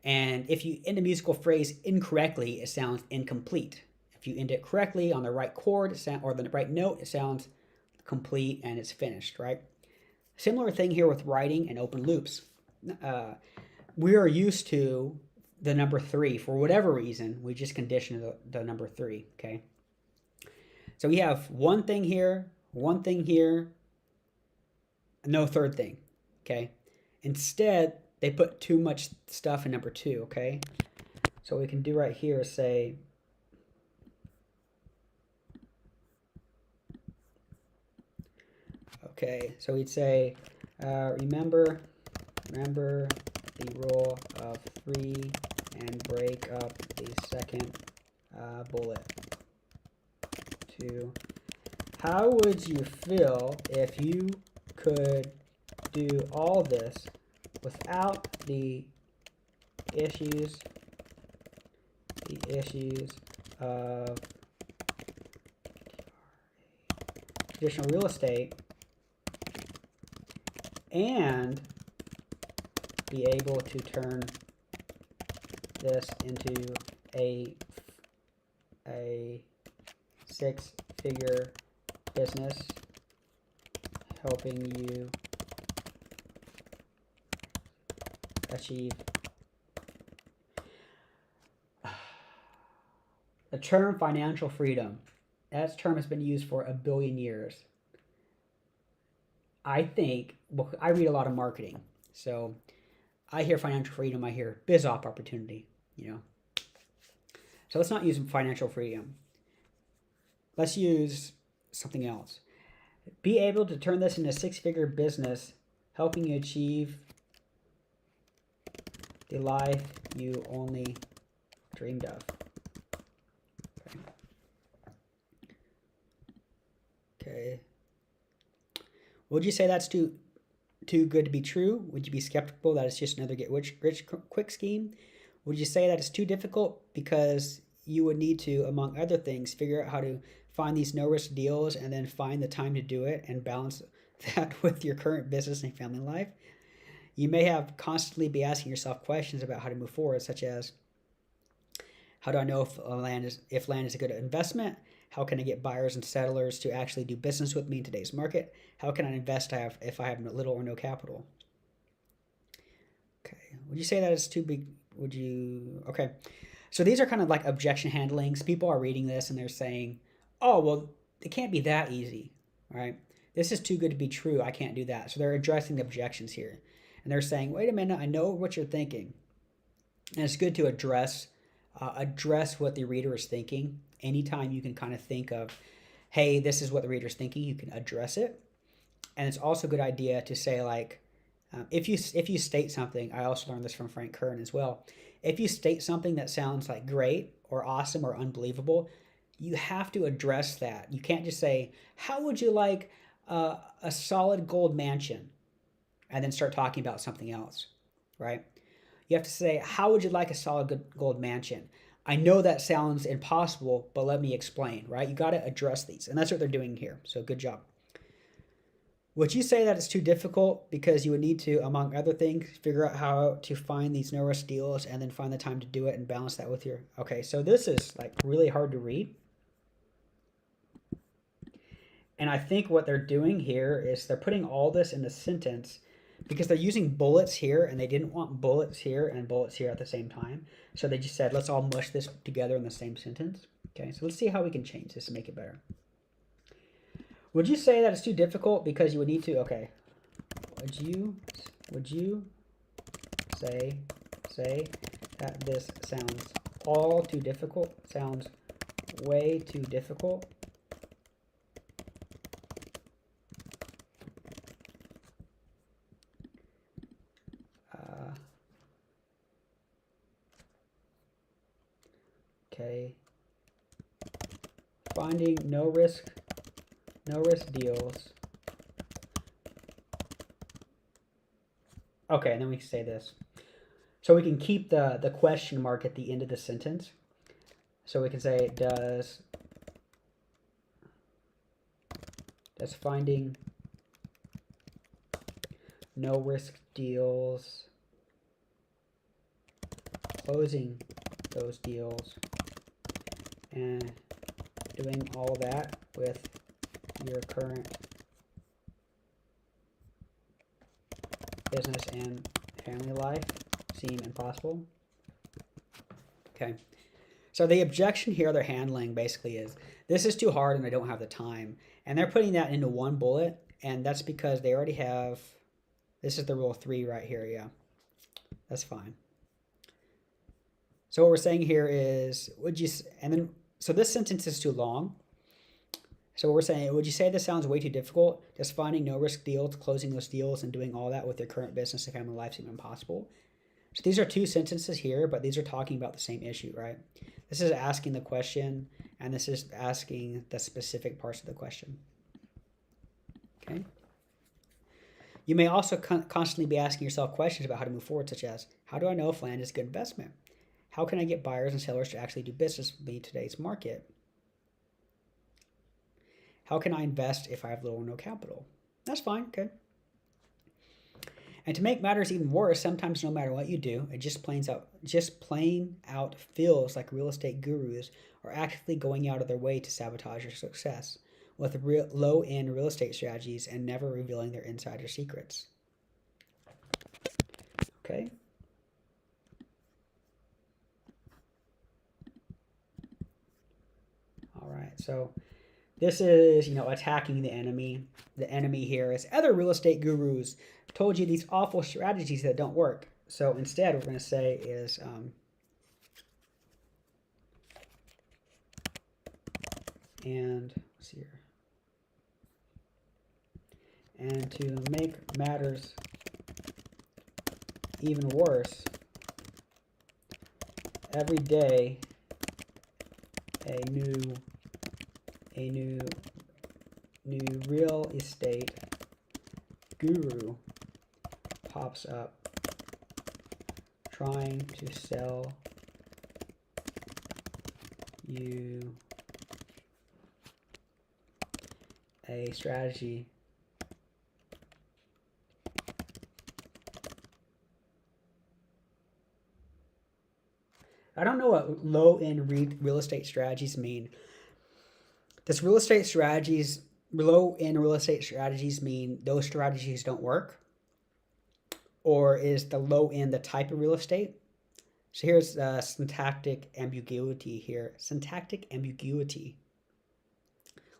And if you end a musical phrase incorrectly, it sounds incomplete. If you end it correctly on the right chord or the right note, it sounds complete and it's finished, right? Similar thing here with writing and open loops. We are used to the number 3 for whatever reason. We just condition the number 3, okay? So we have one thing here, no third thing, okay? Instead, they put too much stuff in number 2, okay? So what we can do right here is say, okay, so we'd say, remember the rule of 3 and break up the second bullet. 2. How would you feel if you could do all this without the issues of traditional real estate and be able to turn this into a six-figure business, helping you achieve the term financial freedom. That term has been used for 1 billion years. I think, well, I read a lot of marketing, so I hear financial freedom, I hear biz op opportunity, you know. So let's not use financial freedom. Let's use something else. Be able to turn this into a six-figure business, helping you achieve the life you only dreamed of. Okay. Would you say that's too good to be true? Would you be skeptical that it's just another get rich quick scheme? Would you say that it's too difficult because you would need to, among other things, figure out how to find these no-risk deals and then find the time to do it and balance that with your current business and family life? You may have constantly be asking yourself questions about how to move forward, such as, how do I know if land is a good investment? How can I get buyers and settlers to actually do business with me in today's market? How can I invest if I have little or no capital? Okay, would you say that it's too big? Okay. So these are kind of like objection handlings. People are reading this and they're saying, oh, well, it can't be that easy, right? This is too good to be true. I can't do that. So they're addressing the objections here. And they're saying, wait a minute, I know what you're thinking. And it's good to address what the reader is thinking. Anytime you can kind of think of, hey, this is what the reader's thinking, you can address it. And it's also a good idea to say, like, if you state something, I also learned this from Frank Kern as well. If you state something that sounds like great or awesome or unbelievable, you have to address that. You can't just say, how would you like a solid gold mansion? And then start talking about something else, right? You have to say, how would you like a solid gold mansion? I know that sounds impossible, but let me explain, right? You got to address these. And that's what they're doing here. So good job. Would you say that it's too difficult because you would need to, among other things, figure out how to find these no-risk deals and then find the time to do it and balance that with your... Okay, so this is like really hard to read. And I think what they're doing here is they're putting all this in a sentence because they're using bullets here and they didn't want bullets here and bullets here at the same time. So they just said, let's all mush this together in the same sentence. Okay, so let's see how we can change this to make it better. Would you say that it's too difficult because you would need to, okay. Would you say that this sounds all too difficult? Sounds way too difficult? Okay. Finding no risk deals. Okay, and then we can say this. So we can keep the question mark at the end of the sentence. So we can say, does finding no risk deals, closing those deals, and doing all that with your current business and family life seem impossible? Okay. So the objection here they're handling basically is, this is too hard and I don't have the time. And they're putting that into one bullet, and that's because they already have, this is the rule 3 right here, yeah. That's fine. So what we're saying here is, so this sentence is too long. So what we're saying, would you say this sounds way too difficult? Just finding no risk deals, closing those deals, and doing all that with your current business and family life seem impossible? So these are two sentences here, but these are talking about the same issue, right? This is asking the question, and this is asking the specific parts of the question. Okay. You may also constantly be asking yourself questions about how to move forward, such as, how do I know if land is a good investment? How can I get buyers and sellers to actually do business with me in today's market? How can I invest if I have little or no capital? That's fine, okay. And to make matters even worse, sometimes no matter what you do, it just plain out feels like real estate gurus are actively going out of their way to sabotage your success with low-end real estate strategies and never revealing their insider secrets. Okay. All right, so this is, attacking the enemy. The enemy here is other real estate gurus told you these awful strategies that don't work. So instead, what we're going to say is, and let's see here. And to make matters even worse, every day a new real estate guru pops up trying to sell you a strategy I don't know what low-end real estate strategies mean. Does low-end real estate strategies mean those strategies don't work? Or is the low end the type of real estate? So here's syntactic ambiguity here. Syntactic ambiguity.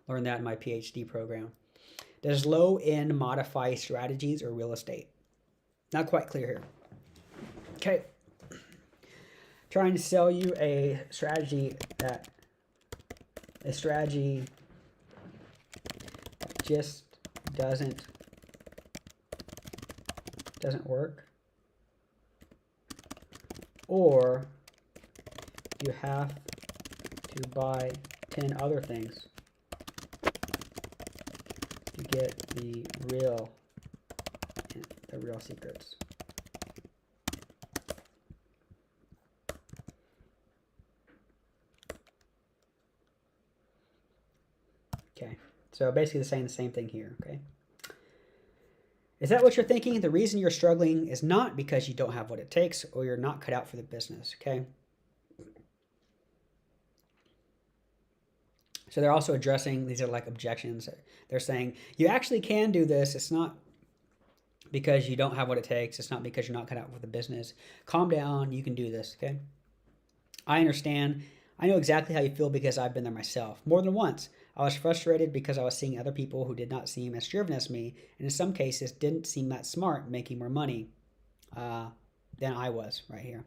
Learned that in my PhD program. Does low end modify strategies or real estate? Not quite clear here. Okay. Trying to sell you a strategy that just doesn't work, or you have to buy 10 other things to get the real secrets. Okay, so basically saying the same thing here, okay? Is that what you're thinking? The reason you're struggling is not because you don't have what it takes or you're not cut out for the business, okay? So they're also addressing, these are like objections. They're saying, you actually can do this. It's not because you don't have what it takes. It's not because you're not cut out for the business. Calm down. You can do this, okay? I understand. I know exactly how you feel because I've been there myself. More than once, I was frustrated because I was seeing other people who did not seem as driven as me, and in some cases didn't seem that smart making more money than I was right here.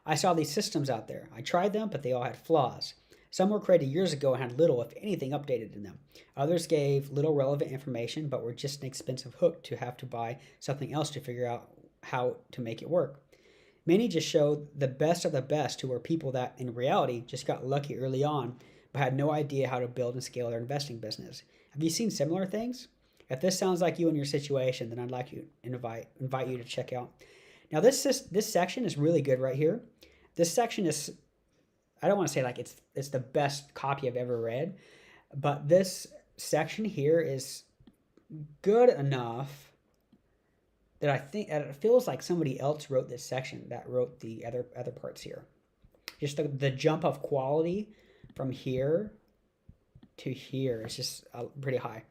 I saw these systems out there. I tried them, but they all had flaws. Some were created years ago and had little, if anything, updated in them. Others gave little relevant information, but were just an expensive hook to have to buy something else to figure out how to make it work. Many just showed the best of the best who were people that, in reality, just got lucky early on, but had no idea how to build and scale their investing business. Have you seen similar things? If this sounds like you and your situation, then I'd like to invite you to check out. Now, this section is really good right here. This section is, I don't want to say like it's the best copy I've ever read, but this section here is good enough that I think that it feels like somebody else wrote this section that wrote the other parts here. Just the jump of quality from here to here is just pretty high.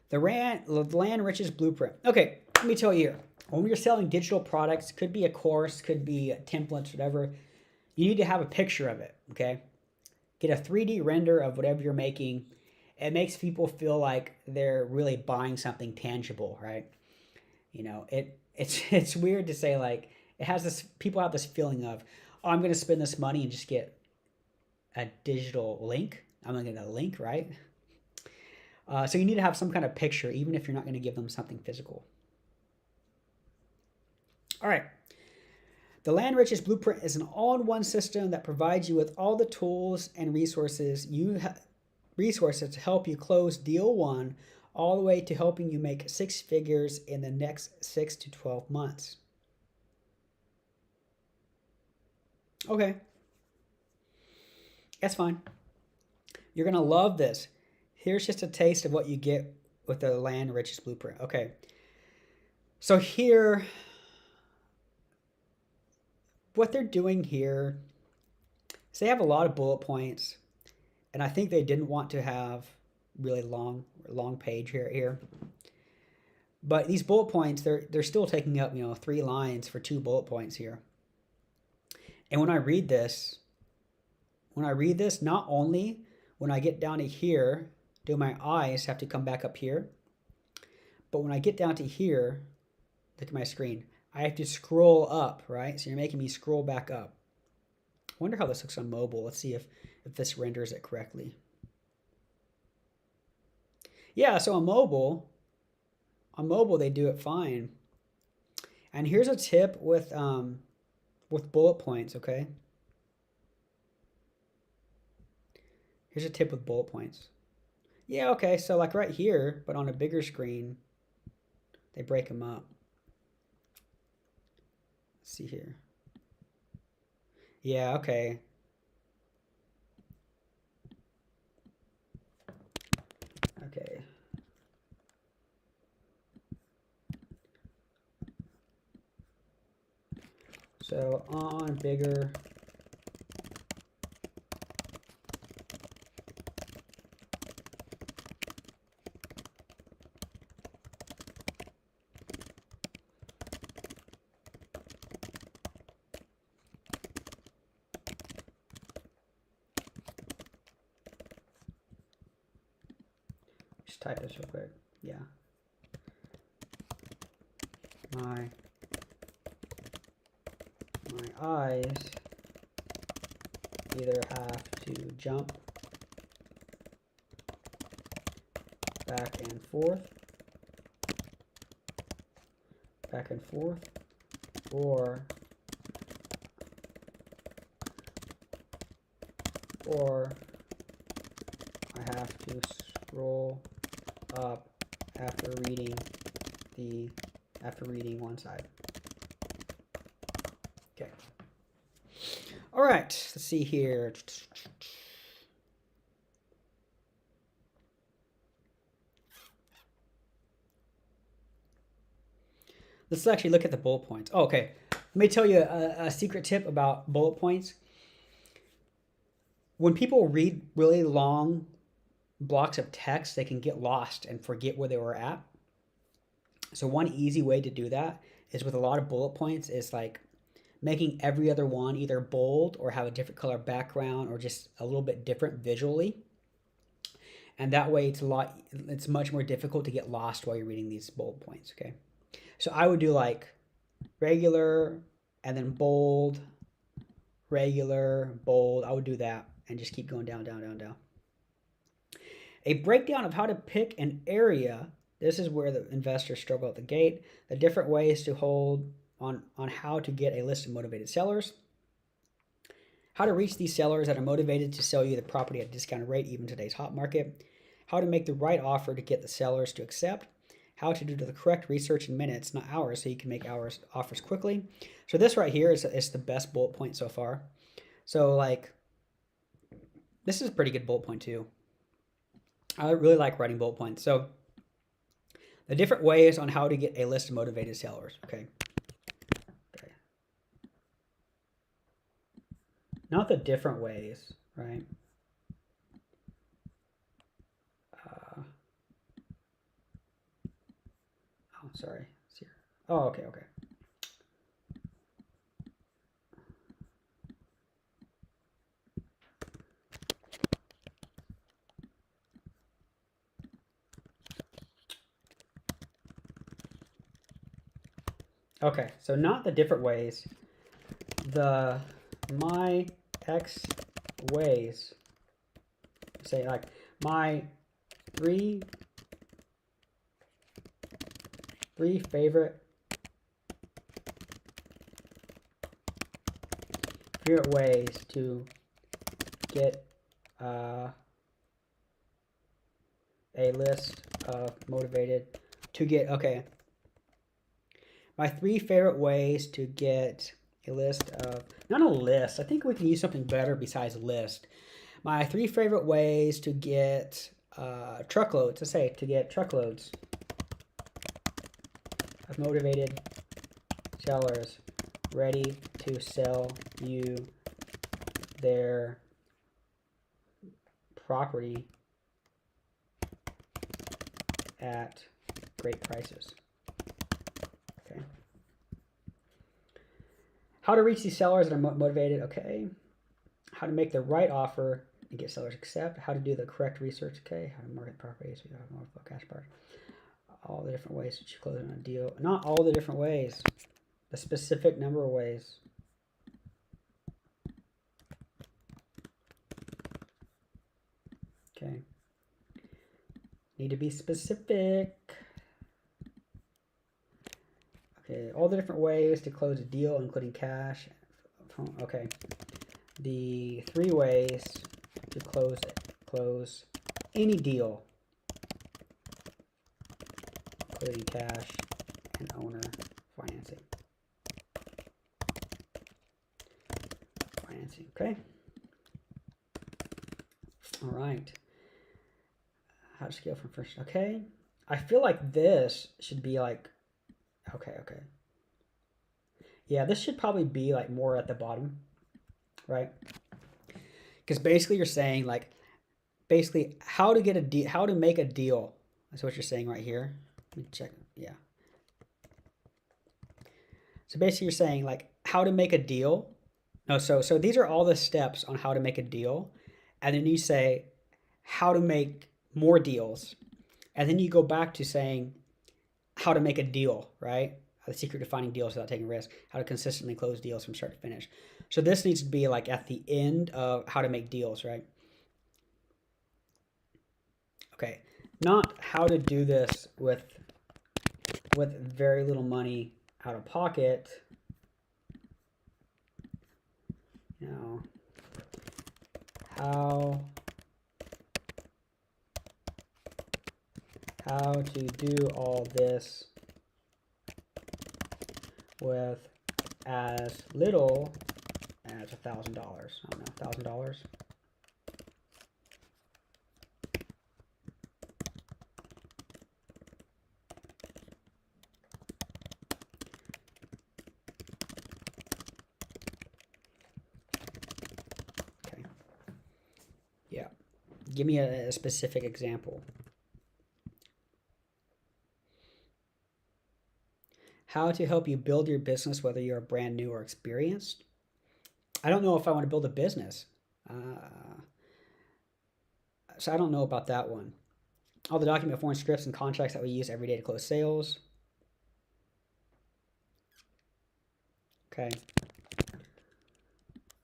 The Land Riches Blueprint. Okay, let me tell you here. When you're selling digital products, could be a course, could be templates, whatever, you need to have a picture of it, okay? Get a 3D render of whatever you're making. It makes people feel like they're really buying something tangible, right? You know, it's weird to say, like, it has this, people have this feeling of, oh, I'm going to spend this money and just get a digital link. I'm going to get a link, right? So you need to have some kind of picture, even if you're not going to give them something physical. All right. The Land Riches Blueprint is an all-in-one system that provides you with all the tools and resources to help you close deal one, all the way to helping you make 6 figures in the next 6 to 12 months. Okay. That's fine. You're going to love this. Here's just a taste of what you get with the Land Riches Blueprint. Okay. So here, what they're doing here is they have a lot of bullet points, and I think they didn't want to have really long page here. But these bullet points, they're still taking up, 3 lines for 2 bullet points here. And when I read this, not only when I get down to here, do my eyes have to come back up here, but when I get down to here, look at my screen, I have to scroll up, right? So you're making me scroll back up. I wonder how this looks on mobile. Let's see if this renders it correctly. Yeah, so on mobile they do it fine. And here's a tip with bullet points, okay? Here's a tip with bullet points. Yeah, okay, so like right here, but on a bigger screen, they break them up. Let's see here. Yeah, okay. Okay. So on bigger. Just type this real quick. Yeah. My eyes either have to jump back and forth, or I have to scroll up after reading one side. Okay. All right, let's see here. Let's actually look at the bullet points. Oh, okay. Let me tell you a secret tip about bullet points. when people read really long blocks of text, they can get lost and forget where they were at. So one easy way to do that is with a lot of bullet points is like making every other one either bold or have a different color background or just a little bit different visually. And that way it's much more difficult to get lost while you're reading these bullet points, okay? So I would do like regular and then bold, regular, bold. I would do that and just keep going down, down, down, down. A breakdown of how to pick an area. This is where the investors struggle at the gate. The different ways to hold on how to get a list of motivated sellers. How to reach these sellers that are motivated to sell you the property at a discounted rate, even today's hot market. How to make the right offer to get the sellers to accept. How to do the correct research in minutes, not hours, so you can make offers quickly. So this right here is the best bullet point so far. So like, this is a pretty good bullet point too. I really like writing bullet points. So the different ways on how to get a list of motivated sellers. Okay. Not the different ways, right? Oh, sorry. It's here. Oh, okay, okay. Okay, so not the different ways. The my X ways. Say like my three favorite ways to get a list of motivated to get, okay. My 3 favorite ways to get a list of, not a list, I think we can use something better besides list. My 3 favorite ways to get truckloads, let's say to get truckloads of motivated sellers ready to sell you their property at great prices. Okay. How to reach these sellers that are motivated. Okay. How to make the right offer and get sellers accept. How to do the correct research. Okay. How to market properties. We have more cash buyers. All the different ways that you close on a deal. Not all the different ways. The specific number of ways. Okay. Need to be specific. Okay, all the different ways to close a deal, including cash. Okay. The 3 ways to close any deal, including cash and owner financing. Okay. All right. How to scale from first. Okay. I feel like this should be like, okay. Yeah, this should probably be like more at the bottom, right? Because basically you're saying like, basically how to get a deal, how to make a deal. That's what you're saying right here. Let me check. Yeah. So basically you're saying like how to make a deal. No, so these are all the steps on how to make a deal. And then you say how to make more deals. And then you go back to saying how to make a deal, right? The secret to finding deals without taking risk, how to consistently close deals from start to finish. So this needs to be like at the end of how to make deals, right? Okay, not how to do this with very little money out of pocket. You know, how to do all this with as little as $1,000. I don't know, $1,000. Okay. Yeah. Give me a specific example. How to help you build your business, whether you're brand new or experienced. I don't know if I want to build a business. So I don't know about that one. All the document form scripts and contracts that we use every day to close sales. Okay.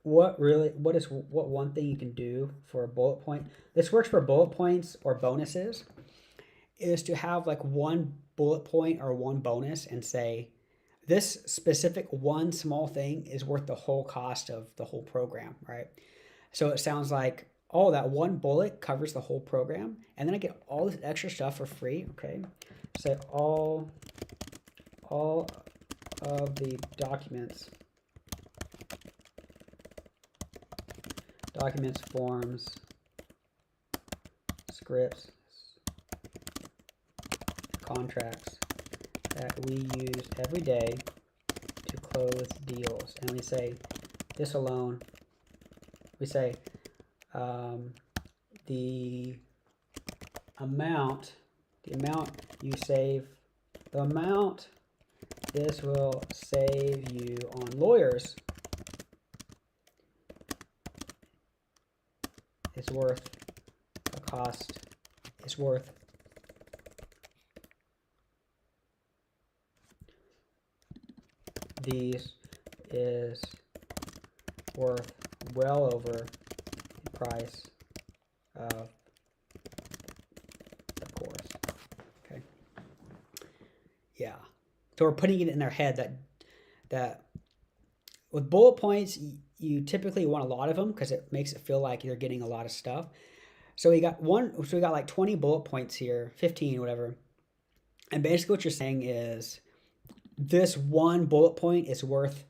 What one thing you can do for a bullet point? This works for bullet points or bonuses, is to have like one bullet point or one bonus and say, this specific one small thing is worth the whole cost of the whole program, right? So it sounds like, oh, that one bullet covers the whole program, and then I get all this extra stuff for free, okay? So all of the documents, forms, scripts, contracts that we use every day to close deals. And we say this alone, we say the amount you save, the amount this will save you on lawyers is worth the cost, is worth these, is worth well over the price of the course. Okay. Yeah. So we're putting it in their head that with bullet points, you typically want a lot of them because it makes it feel like you're getting a lot of stuff. So we got like 20 bullet points here, 15, whatever. And basically what you're saying is this one bullet point is worth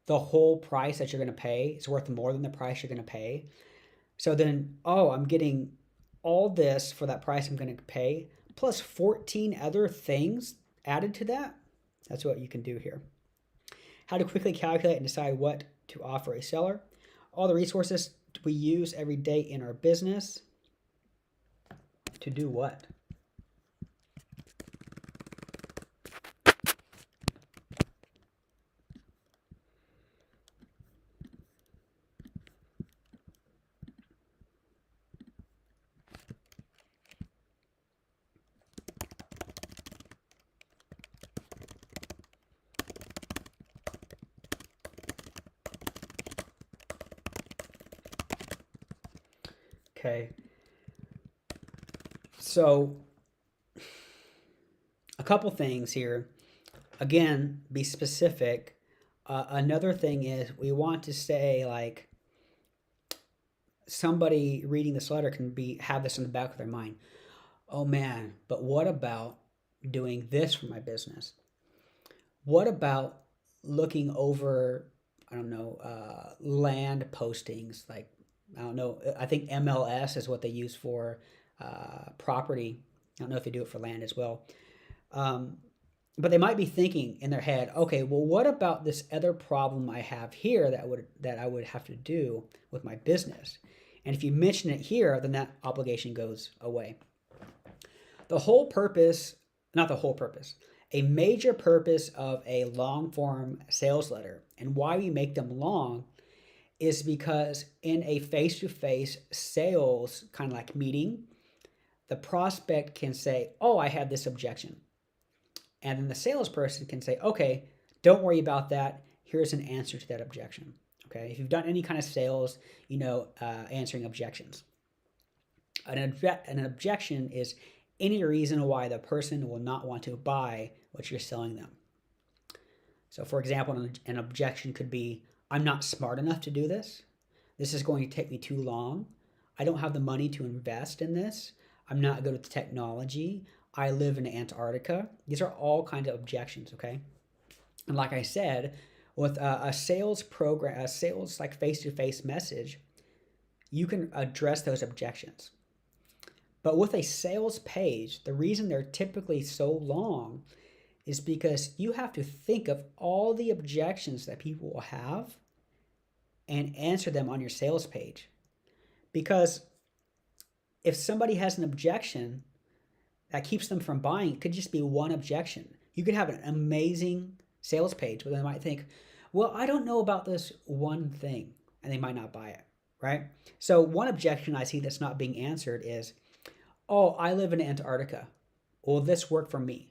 the whole price that you're going to pay. It's worth more than the price you're going to pay. So then, oh, I'm getting all this for that price I'm going to pay, plus 14 other things added to that. That's what you can do here. How to quickly calculate and decide what to offer a seller. All the resources we use every day in our business. To do what? Okay. So a couple things here. Again, be specific. Another thing is we want to say, like, somebody reading this letter can have this in the back of their mind. Oh man, but what about doing this for my business? What about looking over, I don't know, land postings? Like, I don't know, I think MLS is what they use for property. I don't know if they do it for land as well. But they might be thinking in their head, okay, well, what about this other problem I have here that I would have to do with my business? And if you mention it here, then that obligation goes away. The whole purpose, not the whole purpose, a major purpose of a long form sales letter and why we make them long is because in a face-to-face sales kind of like meeting, the prospect can say, oh, I had this objection. And then the salesperson can say, okay, don't worry about that. Here's an answer to that objection. Okay, if you've done any kind of sales, you know, answering objections. An objection is any reason why the person will not want to buy what you're selling them. So for example, an objection could be, I'm not smart enough to do this. This is going to take me too long. I don't have the money to invest in this. I'm not good with technology. I live in Antarctica. These are all kinds of objections, okay? And like I said, with a sales program, a sales like face-to-face message, you can address those objections. But with a sales page, the reason they're typically so long is because you have to think of all the objections that people will have and answer them on your sales page. because if somebody has an objection that keeps them from buying, it could just be one objection. You could have an amazing sales page where they might think, well, I don't know about this one thing, and they might not buy it, right? So one objection I see that's not being answered is, oh, I live in Antarctica. Will this work for me?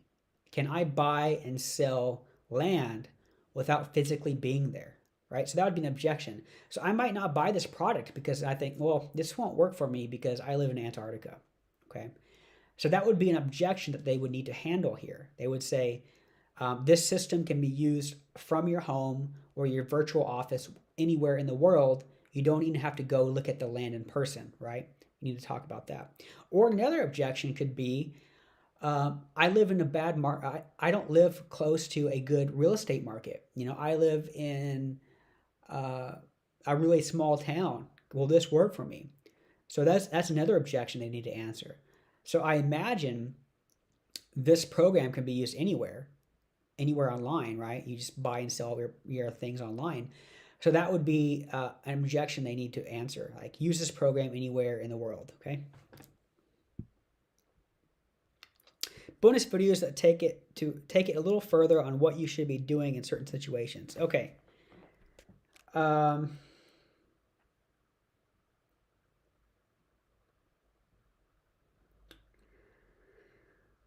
Can I buy and sell land without physically being there, right? So that would be an objection. So I might not buy this product because I think, well, this won't work for me because I live in Antarctica, okay? So that would be an objection that they would need to handle here. They would say, this system can be used from your home or your virtual office anywhere in the world. You don't even have to go look at the land in person, right? You need to talk about that. Or another objection could be, I live in a bad market. I don't live close to a good real estate market. I live in a really small town. Will this work for me? So that's another objection they need to answer. So I imagine this program can be used anywhere online, right? You just buy and sell your things online. So that would be an objection they need to answer, like use this program anywhere in the world, okay? Bonus videos that take it a little further on what you should be doing in certain situations. Okay.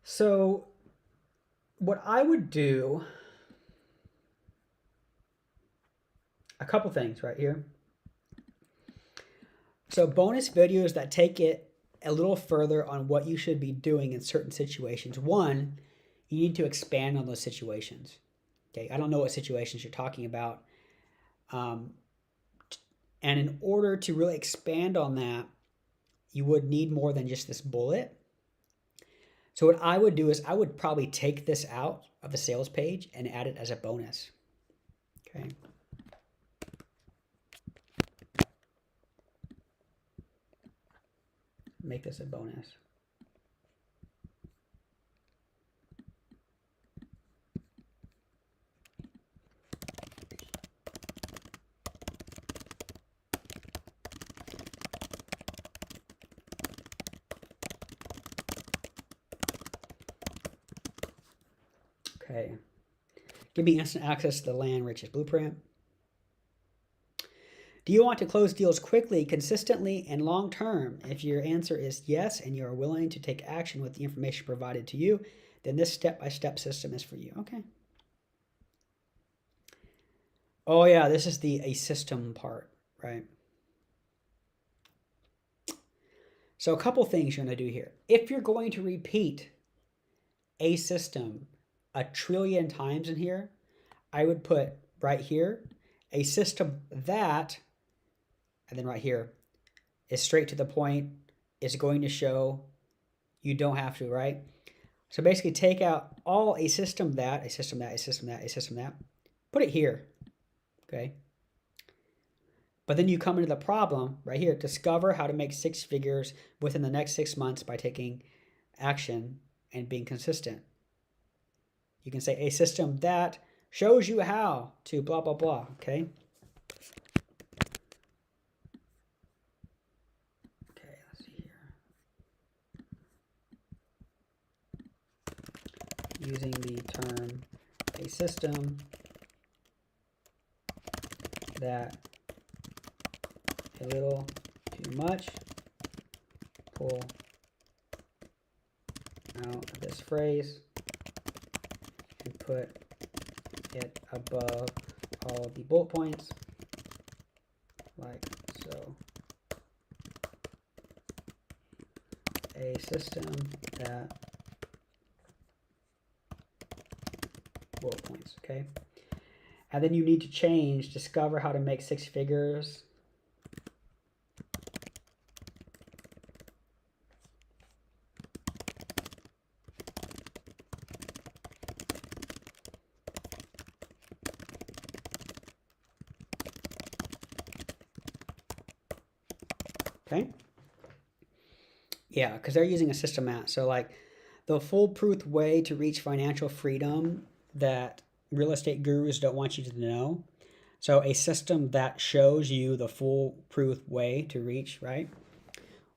So what I would do, a couple things right here. So bonus videos that take it a little further on what you should be doing in certain situations. One, you need to expand on those situations. Okay, I don't know what situations you're talking about. And in order to really expand on that, you would need more than just this bullet. So what I would do is I would probably take this out of the sales page and add it as a bonus. Okay. Make this a bonus. Okay. Give me instant access to the land riches blueprint. Do you want to close deals quickly, consistently, and long term? If your answer is yes, and you are willing to take action with the information provided to you, then this step-by-step system is for you. Okay. Oh yeah, this is a system part, right? So a couple things you're going to do here. If you're going to repeat a system 1 trillion times in here, I would put right here, a system that, and then right here, is straight to the point, is going to show, you don't have to, right? So basically take out all a system that, a system that, a system that, a system that, put it here, okay? But then you come into the problem right here, discover how to make 6 figures within the next 6 months by taking action and being consistent. You can say a system that shows you how to blah, blah, blah, okay? Okay, let's see here. Using the term a system that a little too much, pull out of this phrase and put it above all of the bullet points, like so. A system that bullet points, okay? And then you need to change, discover how to make 6 figures. Okay. Yeah, because they're using a system mat. So like the foolproof way to reach financial freedom that real estate gurus don't want you to know. So a system that shows you the foolproof way to reach, right?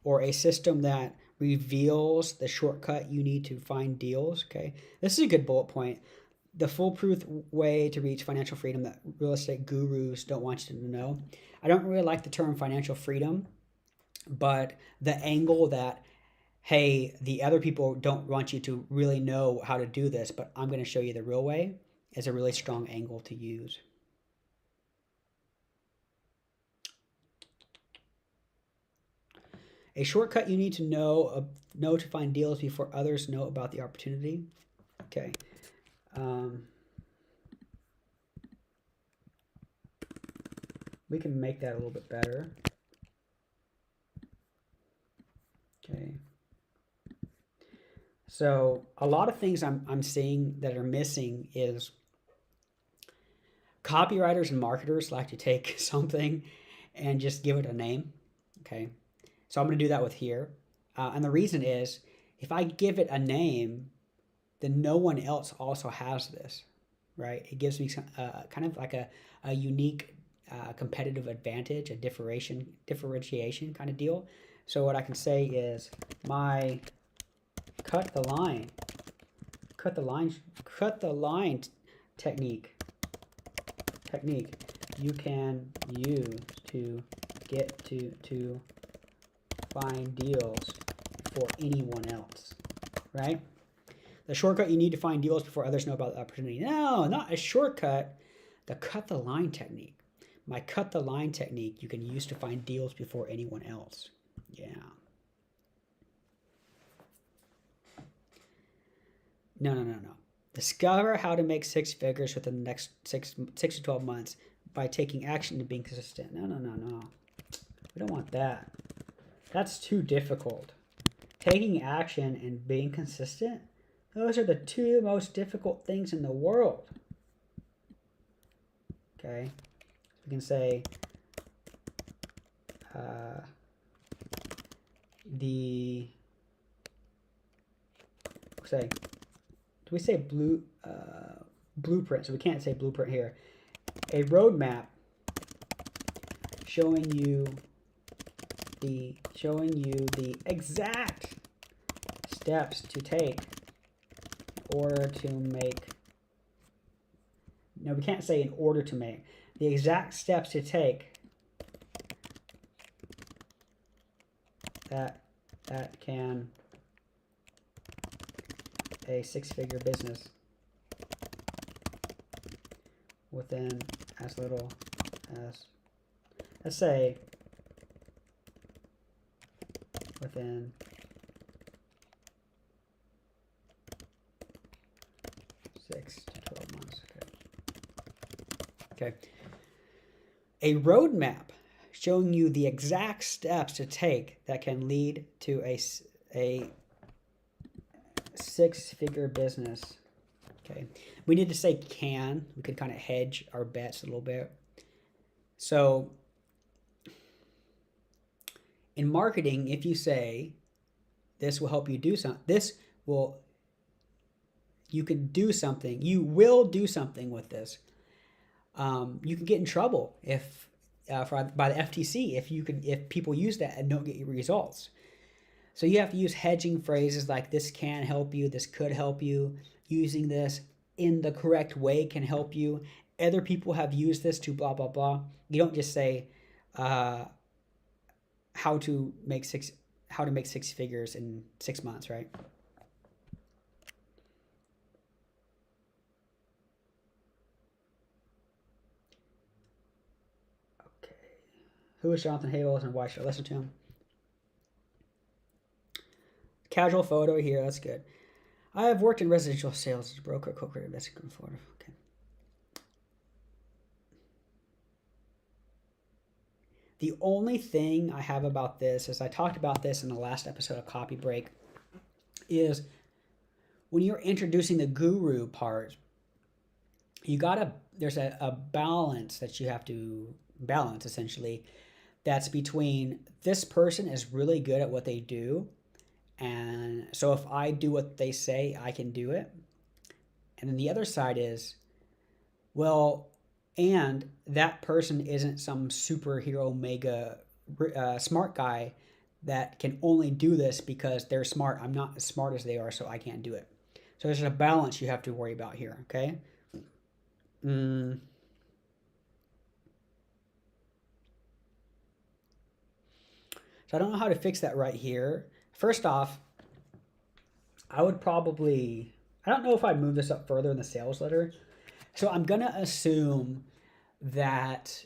or a system that reveals the shortcut you need to find deals. Okay, this is a good bullet point. The foolproof way to reach financial freedom that real estate gurus don't want you to know. I don't really like the term financial freedom, but the angle that, hey, the other people don't want you to really know how to do this, but I'm going to show you the real way, is a really strong angle to use. A shortcut you need to know to find deals before others know about the opportunity. Okay. We can make that a little bit better. Okay. So a lot of things I'm seeing that are missing is copywriters and marketers like to take something and just give it a name. Okay. So I'm going to do that with here. And the reason is, if I give it a name, then no one else also has this, right? It gives me kind of like a unique competitive advantage, a differentiation kind of deal. So what I can say is my cut the line technique you can use to get to find deals for anyone else, right? The shortcut you need to find deals before others know about the opportunity. No, not a shortcut. The cut the line technique. My cut the line technique you can use to find deals before anyone else. Yeah. No. Discover how to make six figures within the next six to 12 months by taking action and being consistent. No. We don't want that. That's too difficult. Taking action and being consistent, those are the two most difficult things in the world. Okay. We can say do we say blueprint? So we can't say blueprint here. A roadmap showing you the exact steps to take in order to make. No, we can't say in order to make. The exact steps to take that can a six-figure business within as little as, let's say, within 6 to 12 months. Okay. A roadmap showing you the exact steps to take that can lead to a six-figure business. Okay. We need to say can. We could kind of hedge our bets a little bit. So in marketing, if you say this will help you do something, you can do something, you will do something with this. You can get in trouble by the FTC if people use that and don't get your results. So you have to use hedging phrases like this can help you, this could help you, using this in the correct way can help you. Other people have used this to blah blah blah. You don't just say how to make six figures in 6 months, right? Okay. Who is Jonathan Hayles and why should I listen to him? Casual photo here, that's good. I have worked in residential sales as a broker, co-creator, investing Florida. Okay. The only thing I have about this, as I talked about this in the last episode of Copy Break, is when you're introducing the guru part, there's a balance that you have to balance, essentially, that's between this person is really good at what they do, and so if I do what they say, I can do it. And then the other side is, well, and that person isn't some superhero mega smart guy that can only do this because they're smart. I'm not as smart as they are, so I can't do it. So there's a balance you have to worry about here, okay? So I don't know how to fix that right here. First off, I don't know if I'd move this up further in the sales letter. So I'm going to assume that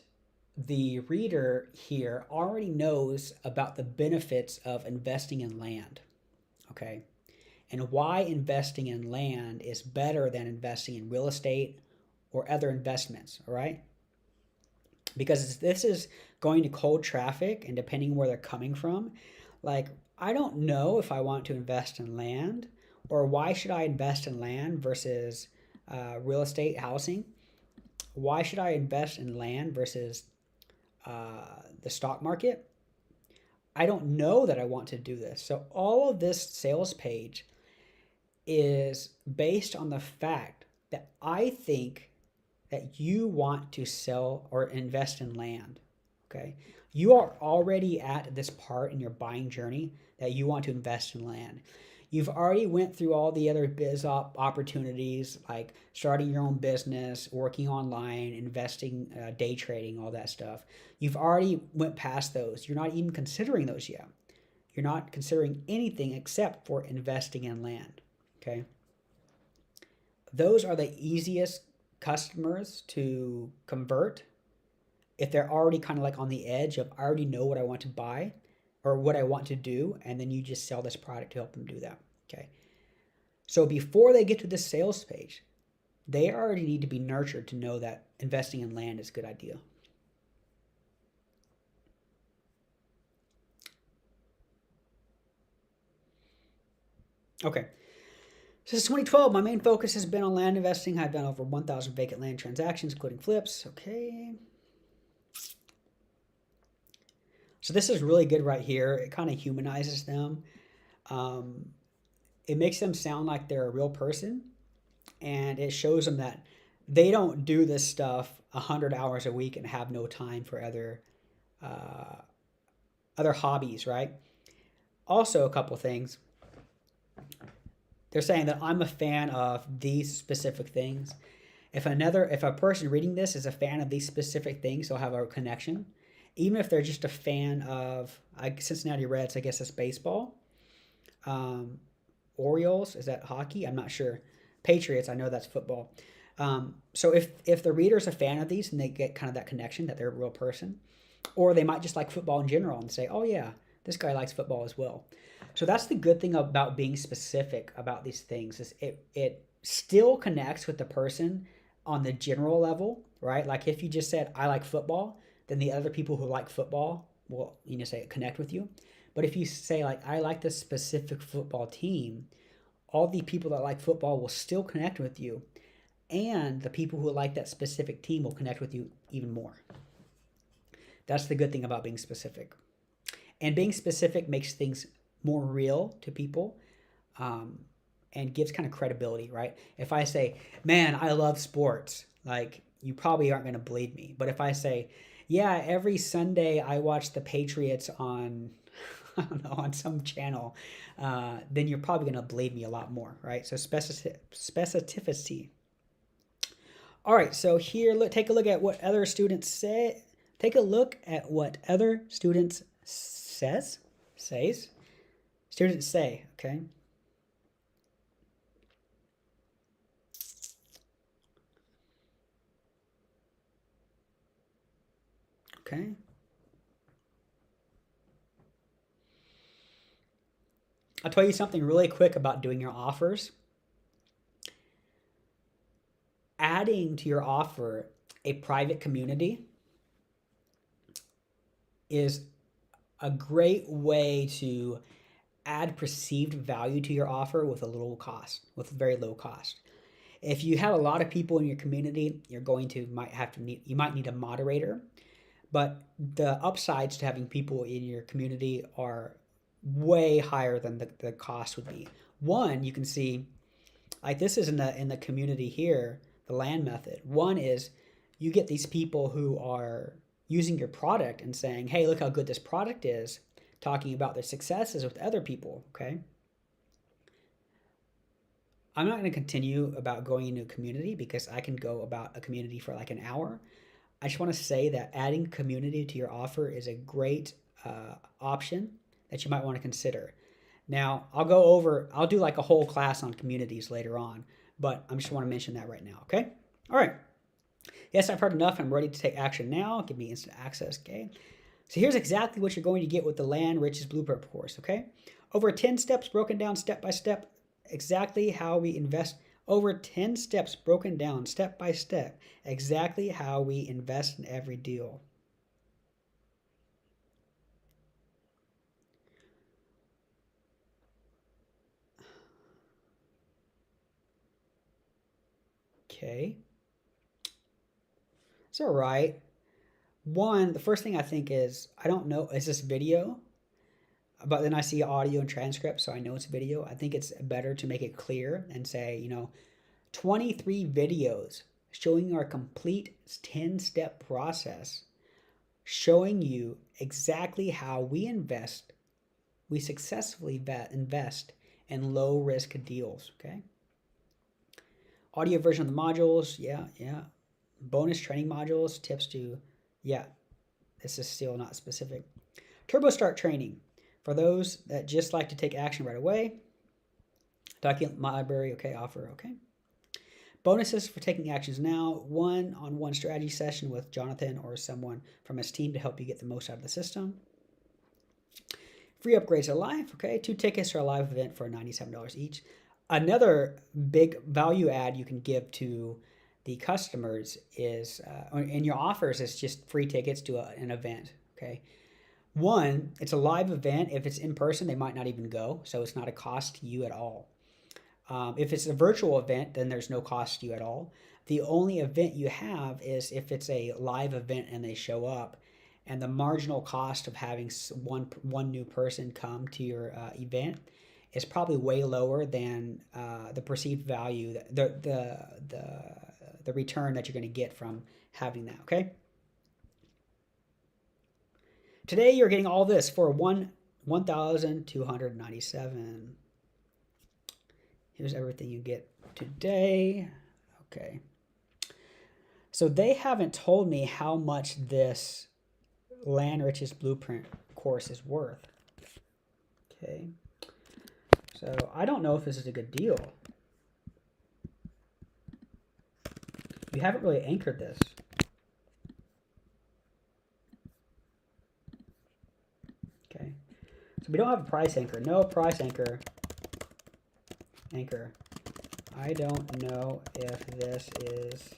the reader here already knows about the benefits of investing in land, okay? And why investing in land is better than investing in real estate or other investments, all right? Because this is going to cold traffic, and depending where they're coming from, like, I don't know if I want to invest in land, or why should I invest in land versus real estate housing? Why should I invest in land versus the stock market? I don't know that I want to do this. So all of this sales page is based on the fact that I think that you want to sell or invest in land, okay? You are already at this part in your buying journey that you want to invest in land. You've already went through all the other biz opportunities, like starting your own business, working online, investing, day trading, all that stuff. You've already went past those. You're not even considering those yet. You're not considering anything except for investing in land, okay? Those are the easiest customers to convert if they're already kind of like on the edge of, I already know what I want to buy or what I want to do, and then you just sell this product to help them do that, okay? So before they get to this sales page, they already need to be nurtured to know that investing in land is a good idea. Okay. Since 2012, my main focus has been on land investing. I've done over 1,000 vacant land transactions, including flips. Okay. So this is really good right here. It kind of humanizes them. It makes them sound like they're a real person, and it shows them that they don't do this stuff 100 hours a week and have no time for other hobbies, right? Also, a couple things. They're saying that I'm a fan of these specific things. If a person reading this is a fan of these specific things, they'll have a connection. Even if they're just a fan of Cincinnati Reds, I guess it's baseball. Orioles, is that hockey? I'm not sure. Patriots, I know that's football. So if the reader's a fan of these and they get kind of that connection that they're a real person, or they might just like football in general and say, oh yeah, this guy likes football as well. So that's the good thing about being specific about these things, is it still connects with the person on the general level, right? Like if you just said, I like football, then the other people who like football will, say connect with you. But if you say like, I like this specific football team, all the people that like football will still connect with you. And the people who like that specific team will connect with you even more. That's the good thing about being specific. And being specific makes things more real to people, and gives kind of credibility, right? If I say, man, I love sports, like you probably aren't going to believe me. But if I say, yeah, every Sunday I watch the Patriots on, I don't know, on some channel, then you're probably going to believe me a lot more, right? So specificity. All right, so here, take a look at what other students say. Take a look at what other students says. Students say, okay? Okay. I'll tell you something really quick about doing your offers. Adding to your offer a private community is a great way to add perceived value to your offer with with very low cost. If you have a lot of people in your community, you might need a moderator, but the upsides to having people in your community are way higher than the cost would be. One, you can see, like this is in the community here, the land method. One is you get these people who are using your product and saying, hey, look how good this product is. talking about their successes with other people, okay? I'm not going to continue about going into a community because I can go about a community for like an hour. I just want to say that adding community to your offer is a great option that you might want to consider. Now, I'll do like a whole class on communities later on, but I just want to mention that right now, okay? All right. Yes, I've heard enough. I'm ready to take action now. Give me instant access, okay? So here's exactly what you're going to get with the Land Riches Blueprint course, okay? Over 10 steps broken down step by step, exactly how we invest. Over 10 steps broken down step by step, exactly how we invest in every deal. Okay. It's all right. One, the first thing I think is, I don't know, is this video? But then I see audio and transcript, so I know it's video. I think it's better to make it clear and say, 23 videos showing our complete 10-step process, showing you exactly how we successfully invest in low-risk deals, okay? Audio version of the modules, yeah. Bonus training modules, tips to, yeah, this is still not specific. Turbo Start training for those that just like to take action right away. Document library, okay, offer, okay. Bonuses for taking actions now, one-on-one strategy session with Jonathan or someone from his team to help you get the most out of the system. Free upgrades are live, okay. 2 tickets to our live event for $97 each. Another big value add you can give to the customers is, in your offers, is just free tickets to an event, okay. One, it's a live event. If it's in person, they might not even go, so it's not a cost to you at all. If it's a virtual event, then there's no cost to you at all. The only event you have is if it's a live event and they show up, and the marginal cost of having one new person come to your event is probably way lower than the perceived value, the return that you're going to get from having that, okay? Today you're getting all this for $1,297. Here's everything you get today. Okay. So they haven't told me how much this Land Riches Blueprint course is worth. Okay. So I don't know if this is a good deal. You haven't really anchored this. Okay. So we don't have a price anchor. No price anchor. Anchor. I don't know if this is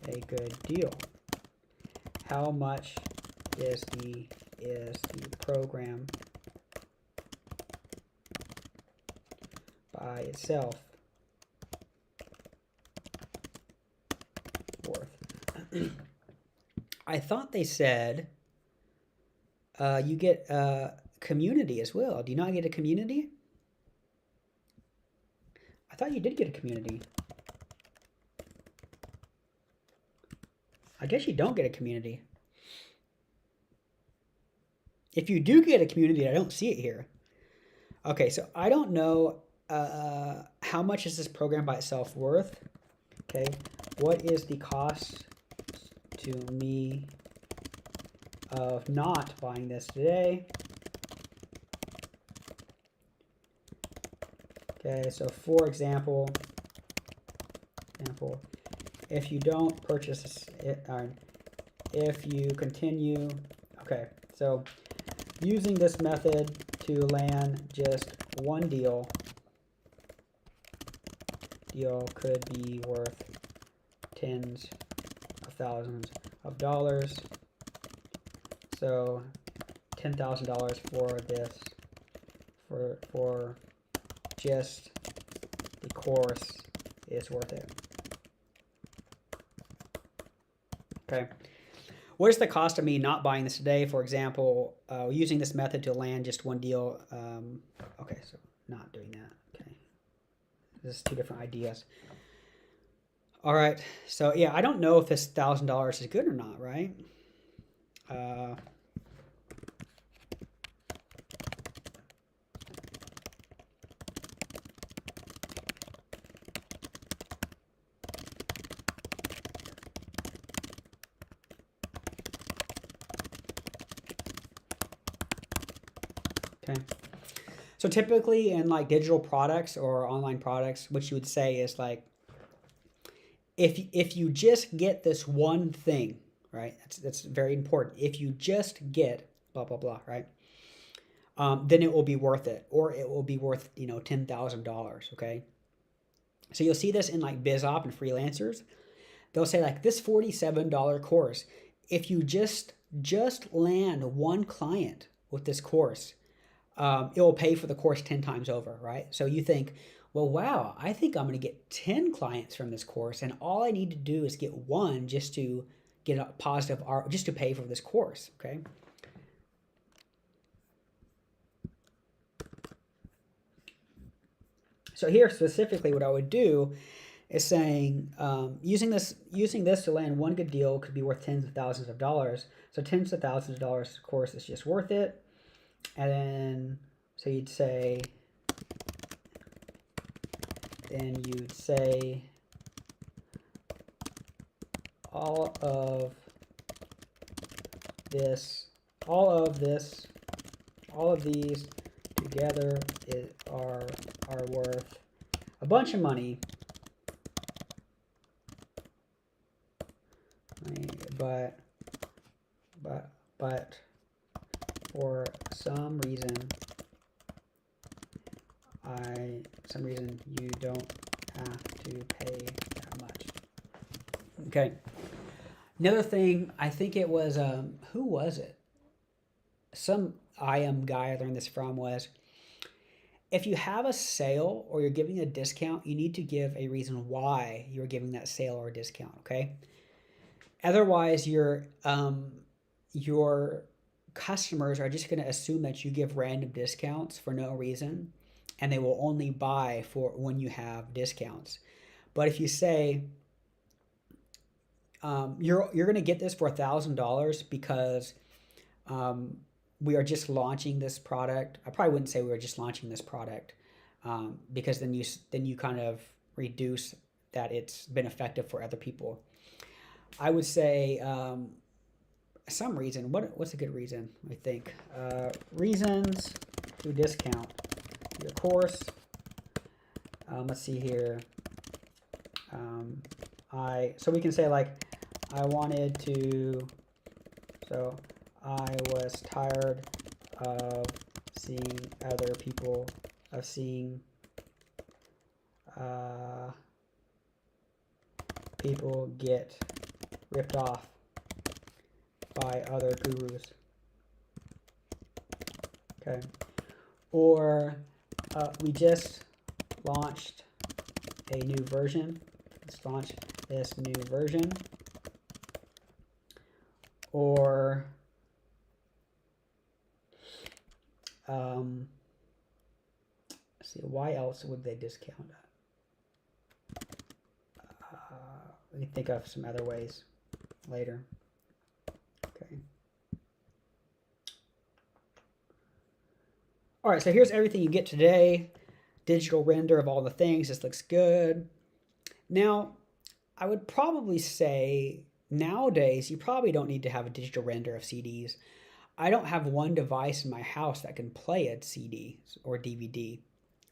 a good deal. How much is the program by itself worth? I thought they said you get a community as well. Do you not get a community? I thought you did get a community. I guess you don't get a community. If you do get a community, I don't see it here. Okay, so I don't know how much is this program by itself worth. Okay, what is the cost to me of not buying this today? Okay, so for example, if you don't purchase it, if you continue, okay, so using this method to land just one deal could be worth tens of thousands of dollars. So $10,000 for this, for just the course is worth it. Okay. What is the cost of me not buying this today? For example, using this method to land just one deal. Okay, so not doing that. Okay. This is 2 different ideas. All right. So yeah, I don't know if this $1,000 is good or not, right? Okay. So typically in like digital products or online products, what you would say is like, if you just get this one thing, right? That's very important. If you just get blah blah blah, right? Then it will be worth it, or it will be worth $10,000. Okay. So you'll see this in like BizOp and freelancers. They'll say like this $47 course. If you just land one client with this course, it will pay for the course 10 times over, right? So you think, well, wow, I think I'm going to get 10 clients from this course, and all I need to do is get one just to get a positive R, just to pay for this course, okay? So here specifically what I would do is saying using this to land one good deal could be worth tens of thousands of dollars. So tens of thousands of dollars, of course, is just worth it. And then so you'd say all of these together are worth a bunch of money, but for some reason you don't have to pay that much. Okay. Another thing, I think it was who was it? Some IM guy I learned this from was, if you have a sale or you're giving a discount, you need to give a reason why you're giving that sale or discount, okay? Otherwise, your customers are just going to assume that you give random discounts for no reason, and they will only buy for when you have discounts. But if you say you're going to get this for $1,000 because we are just launching this product. I probably wouldn't say we were just launching this product because then you kind of reduce that it's been effective for other people. I would say some reason. What's a good reason? I think reasons to discount your course. Let's see here. So we can say like I was tired of seeing other people, people get ripped off by other gurus. Okay. Or we just launched a new version. Let's launch this new version. Or let's see, why else would they discount that? We can think of some other ways later. Okay. All right, so here's everything you get today. Digital render of all the things. This looks good. Now, I would probably say nowadays you probably don't need to have a digital render of CDs. I don't have one device in my house that can play a CD or DVD.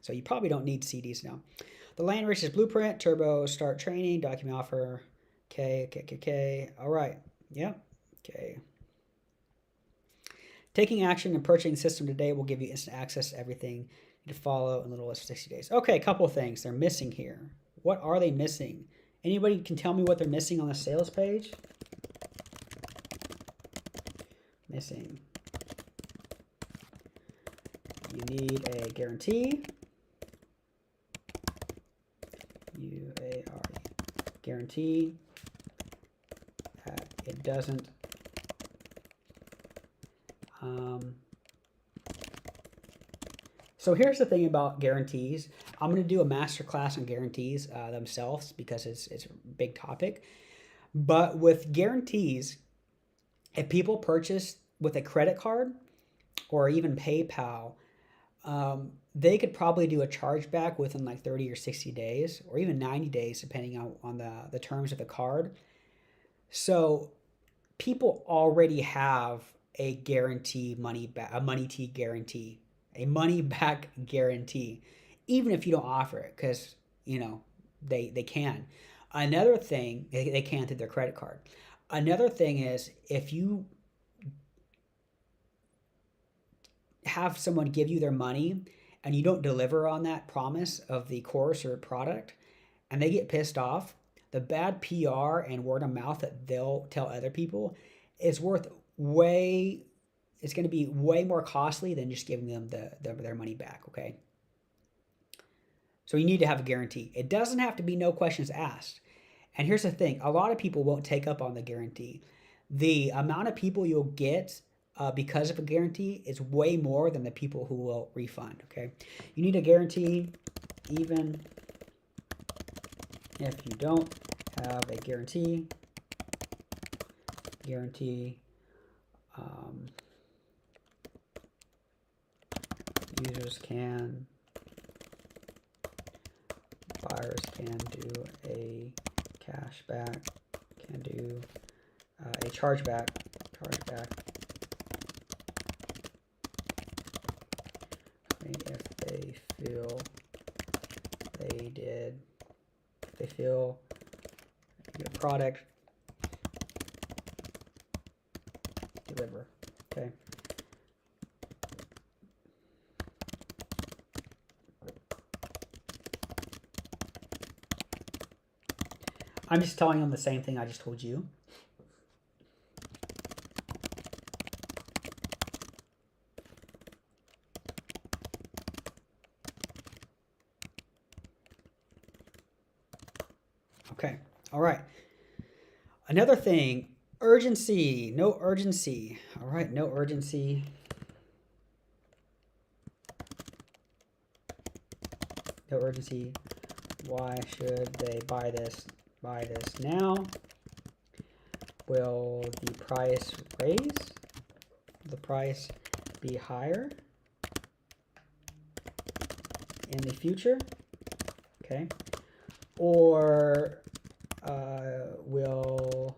So you probably don't need CDs now. The land races blueprint, turbo, start training, document offer, okay. All right. Yep. Okay. Taking action and purchasing the system today will give you instant access to everything you to follow in a little less than 60 days. Okay, a couple of things they're missing here. What are they missing? Anybody can tell me what they're missing on the sales page? Missing. You need a guarantee. UARE. Guarantee that it doesn't so here's the thing about guarantees. I'm going to do a master class on guarantees themselves because it's a big topic. But with guarantees, if people purchase with a credit card or even PayPal, they could probably do a chargeback within like 30 or 60 days or even 90 days, depending on the terms of the card. So people already have a guarantee a MoneyT guarantee. a money back guarantee, even if you don't offer it, because they can. Another thing, they can through their credit card. Another thing is, if you have someone give you their money and you don't deliver on that promise of the course or product, and they get pissed off, the bad PR and word of mouth that they'll tell other people is worth it's going to be way more costly than just giving them their money back, okay? So you need to have a guarantee. It doesn't have to be no questions asked. And here's the thing, a lot of people won't take up on the guarantee. The amount of people you'll get because of a guarantee is way more than the people who will refund, okay? You need a guarantee even if you don't have a guarantee. Users can, buyers can do a cashback, can do a chargeback if they feel your product deliver, okay? I'm just telling them the same thing I just told you. Okay, all right. Another thing, urgency, no urgency. All right, no urgency. No urgency. Why should they buy this now? Will the price raise? Will the price be higher in the future? Okay. Or will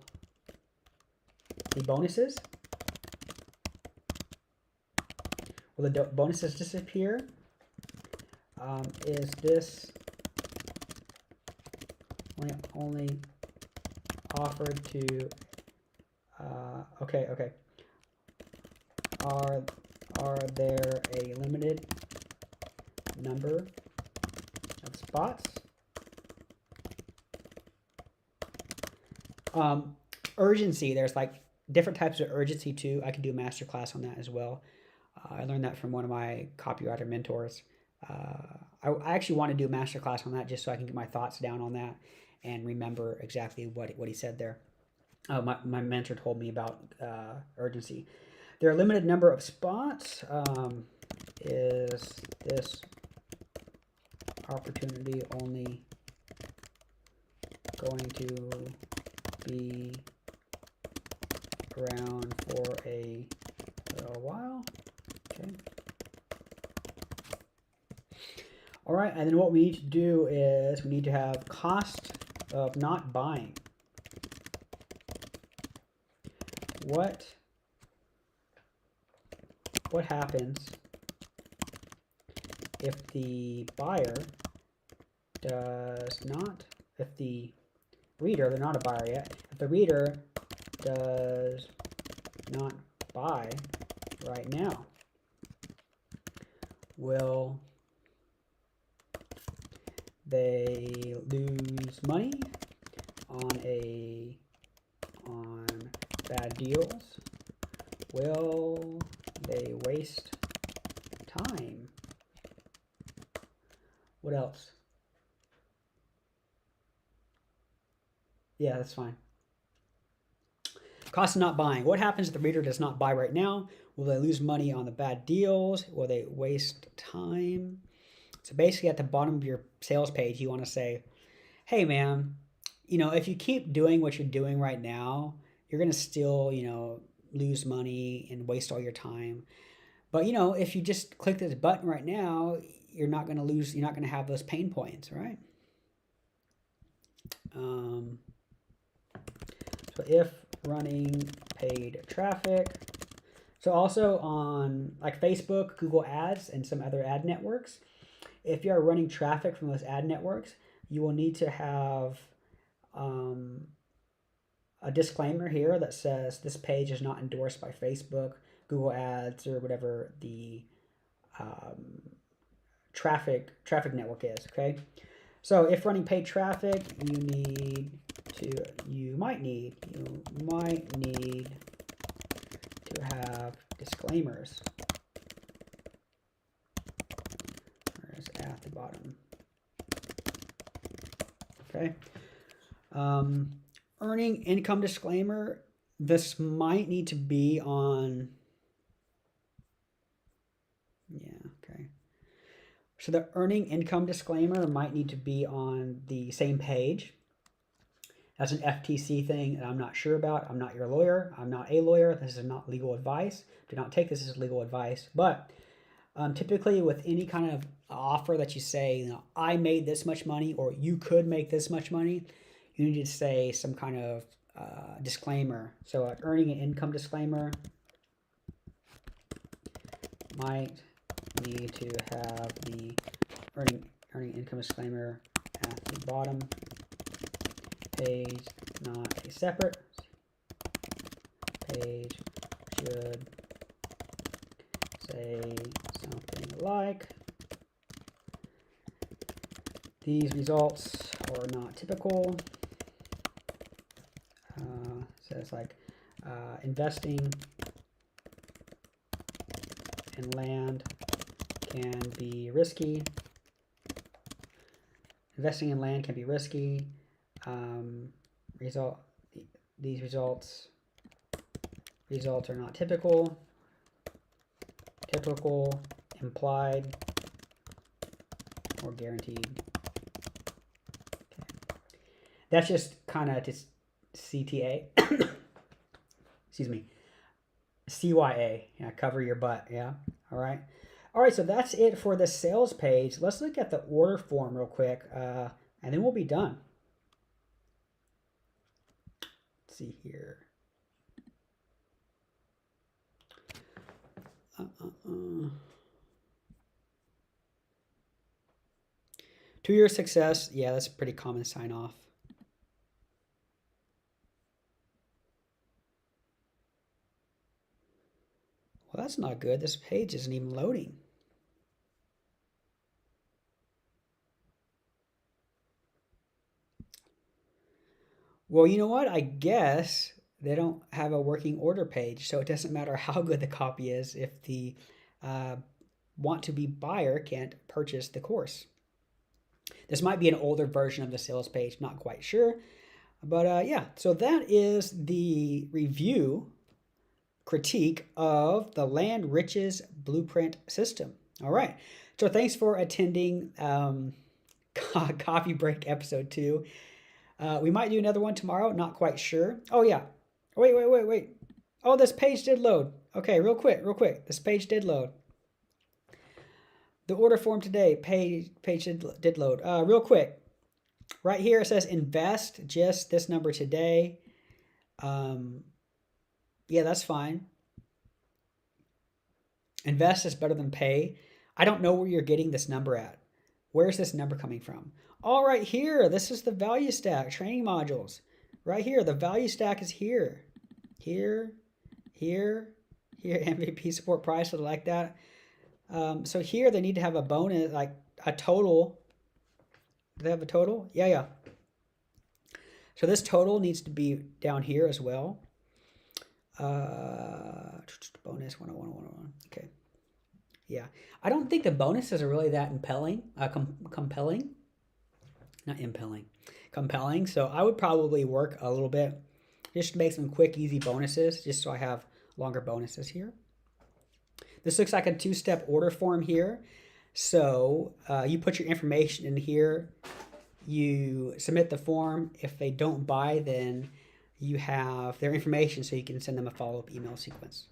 the bonuses? Will the bonuses disappear? Is this only offered to okay. Are there a limited number of spots? Urgency, there's like different types of urgency too. I could do a master class on that as well. I learned that from one of my copywriter mentors. I actually want to do a master class on that just so I can get my thoughts down on that and remember exactly what he said there. My mentor told me about urgency. There are a limited number of spots. Is this opportunity only going to be around for a little while? Okay. All right, and then what we need to do is we need to have cost of not buying. What happens if the buyer does not, if the reader, they're not a buyer yet, if the reader does not buy right now? Will they lose money on bad deals? Will they waste time? What else? Yeah, that's fine. Cost of not buying. What happens if the reader does not buy right now? Will they lose money on the bad deals? Will they waste time? So basically at the bottom of your sales page, you want to say, hey man, if you keep doing what you're doing right now, you're going to still, lose money and waste all your time. But, if you just click this button right now, you're not going to have those pain points, right? So if running paid traffic, So also on like Facebook, Google Ads, and some other ad networks, if you are running traffic from those ad networks, you will need to have a disclaimer here that says this page is not endorsed by Facebook, Google Ads, or whatever the traffic network is. Okay, so if running paid traffic, you might need to have disclaimers. Where's at the bottom? Okay. Earning income disclaimer. This might need to be on. Yeah. Okay. So the earning income disclaimer might need to be on the same page. That's an FTC thing that I'm not sure about. I'm not your lawyer. I'm not a lawyer. This is not legal advice. Do not take this as legal advice. But typically with any kind of offer that you say, you know, I made this much money or you could make this much money, you need to say some kind of disclaimer. So an earning and income disclaimer might need to have the earning income disclaimer at the bottom page, not a separate page. Should say something like, these results are not typical. Says like investing in land can be risky. Investing in land can be risky. These results are not typical. Typical, implied, or guaranteed. Okay. That's just kind of just CTA. Excuse me. CYA. Yeah, cover your butt. Yeah. All right. All right. So that's it for the sales page. Let's look at the order form real quick, and then we'll be done. Let's see here. Two-year success. Yeah, that's a pretty common sign off. Well, that's not good. This page isn't even loading. Well, you know what? I guess they don't have a working order page, so it doesn't matter how good the copy is if the want-to-be buyer can't purchase the course. This might be an older version of the sales page, not quite sure. But yeah, so that is the review critique of the Land Riches Blueprint System. All right, so thanks for attending Coffee Break episode 2. We might do another one tomorrow, not quite sure. Oh yeah, wait. Oh, this page did load. Okay, real quick, this page did load. The order form today, page did load. Real quick, right here it says invest, just this number today. Yeah, that's fine. Invest is better than pay. I don't know where you're getting this number at. Where's this number coming from? All right, here, this is the value stack, training modules. Right here, the value stack is here. Here, MVP support price, I like that. So here they need to have a bonus, like a total. Do they have a total? Yeah. So this total needs to be down here as well. Bonus 101. Okay. Yeah. I don't think the bonuses are really that compelling. Not impelling. Compelling. So I would probably work a little bit just to make some quick, easy bonuses, just so I have longer bonuses here. This looks like a 2-step order form here. So you put your information in here, you submit the form. If they don't buy, then you have their information so you can send them a follow-up email sequence.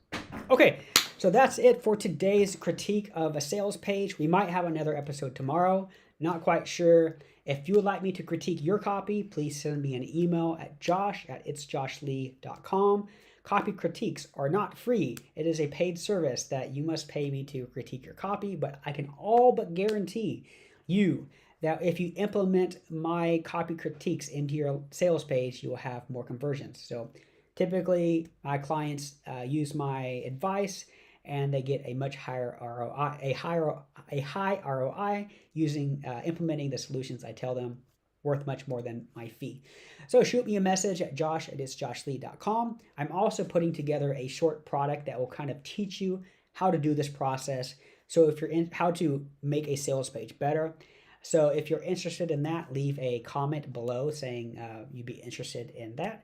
Okay, so that's it for today's critique of a sales page. We might have another episode tomorrow. Not quite sure. If you would like me to critique your copy, please send me an email at josh@itsjoshlee.com. Copy critiques are not free. It is a paid service that you must pay me to critique your copy, but I can all but guarantee you that if you implement my copy critiques into your sales page, you will have more conversions. So typically my clients use my advice and they get a much higher ROI, a high ROI using implementing the solutions I tell them, worth much more than my fee. So shoot me a message at josh@itsjoshlee.com. I'm also putting together a short product that will kind of teach you how to do this process. So if you're in how to make a sales page better. So if you're interested in that, leave a comment below saying you'd be interested in that.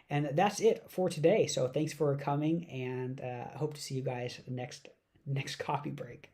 And that's it for today. So thanks for coming, and I hope to see you guys next coffee break.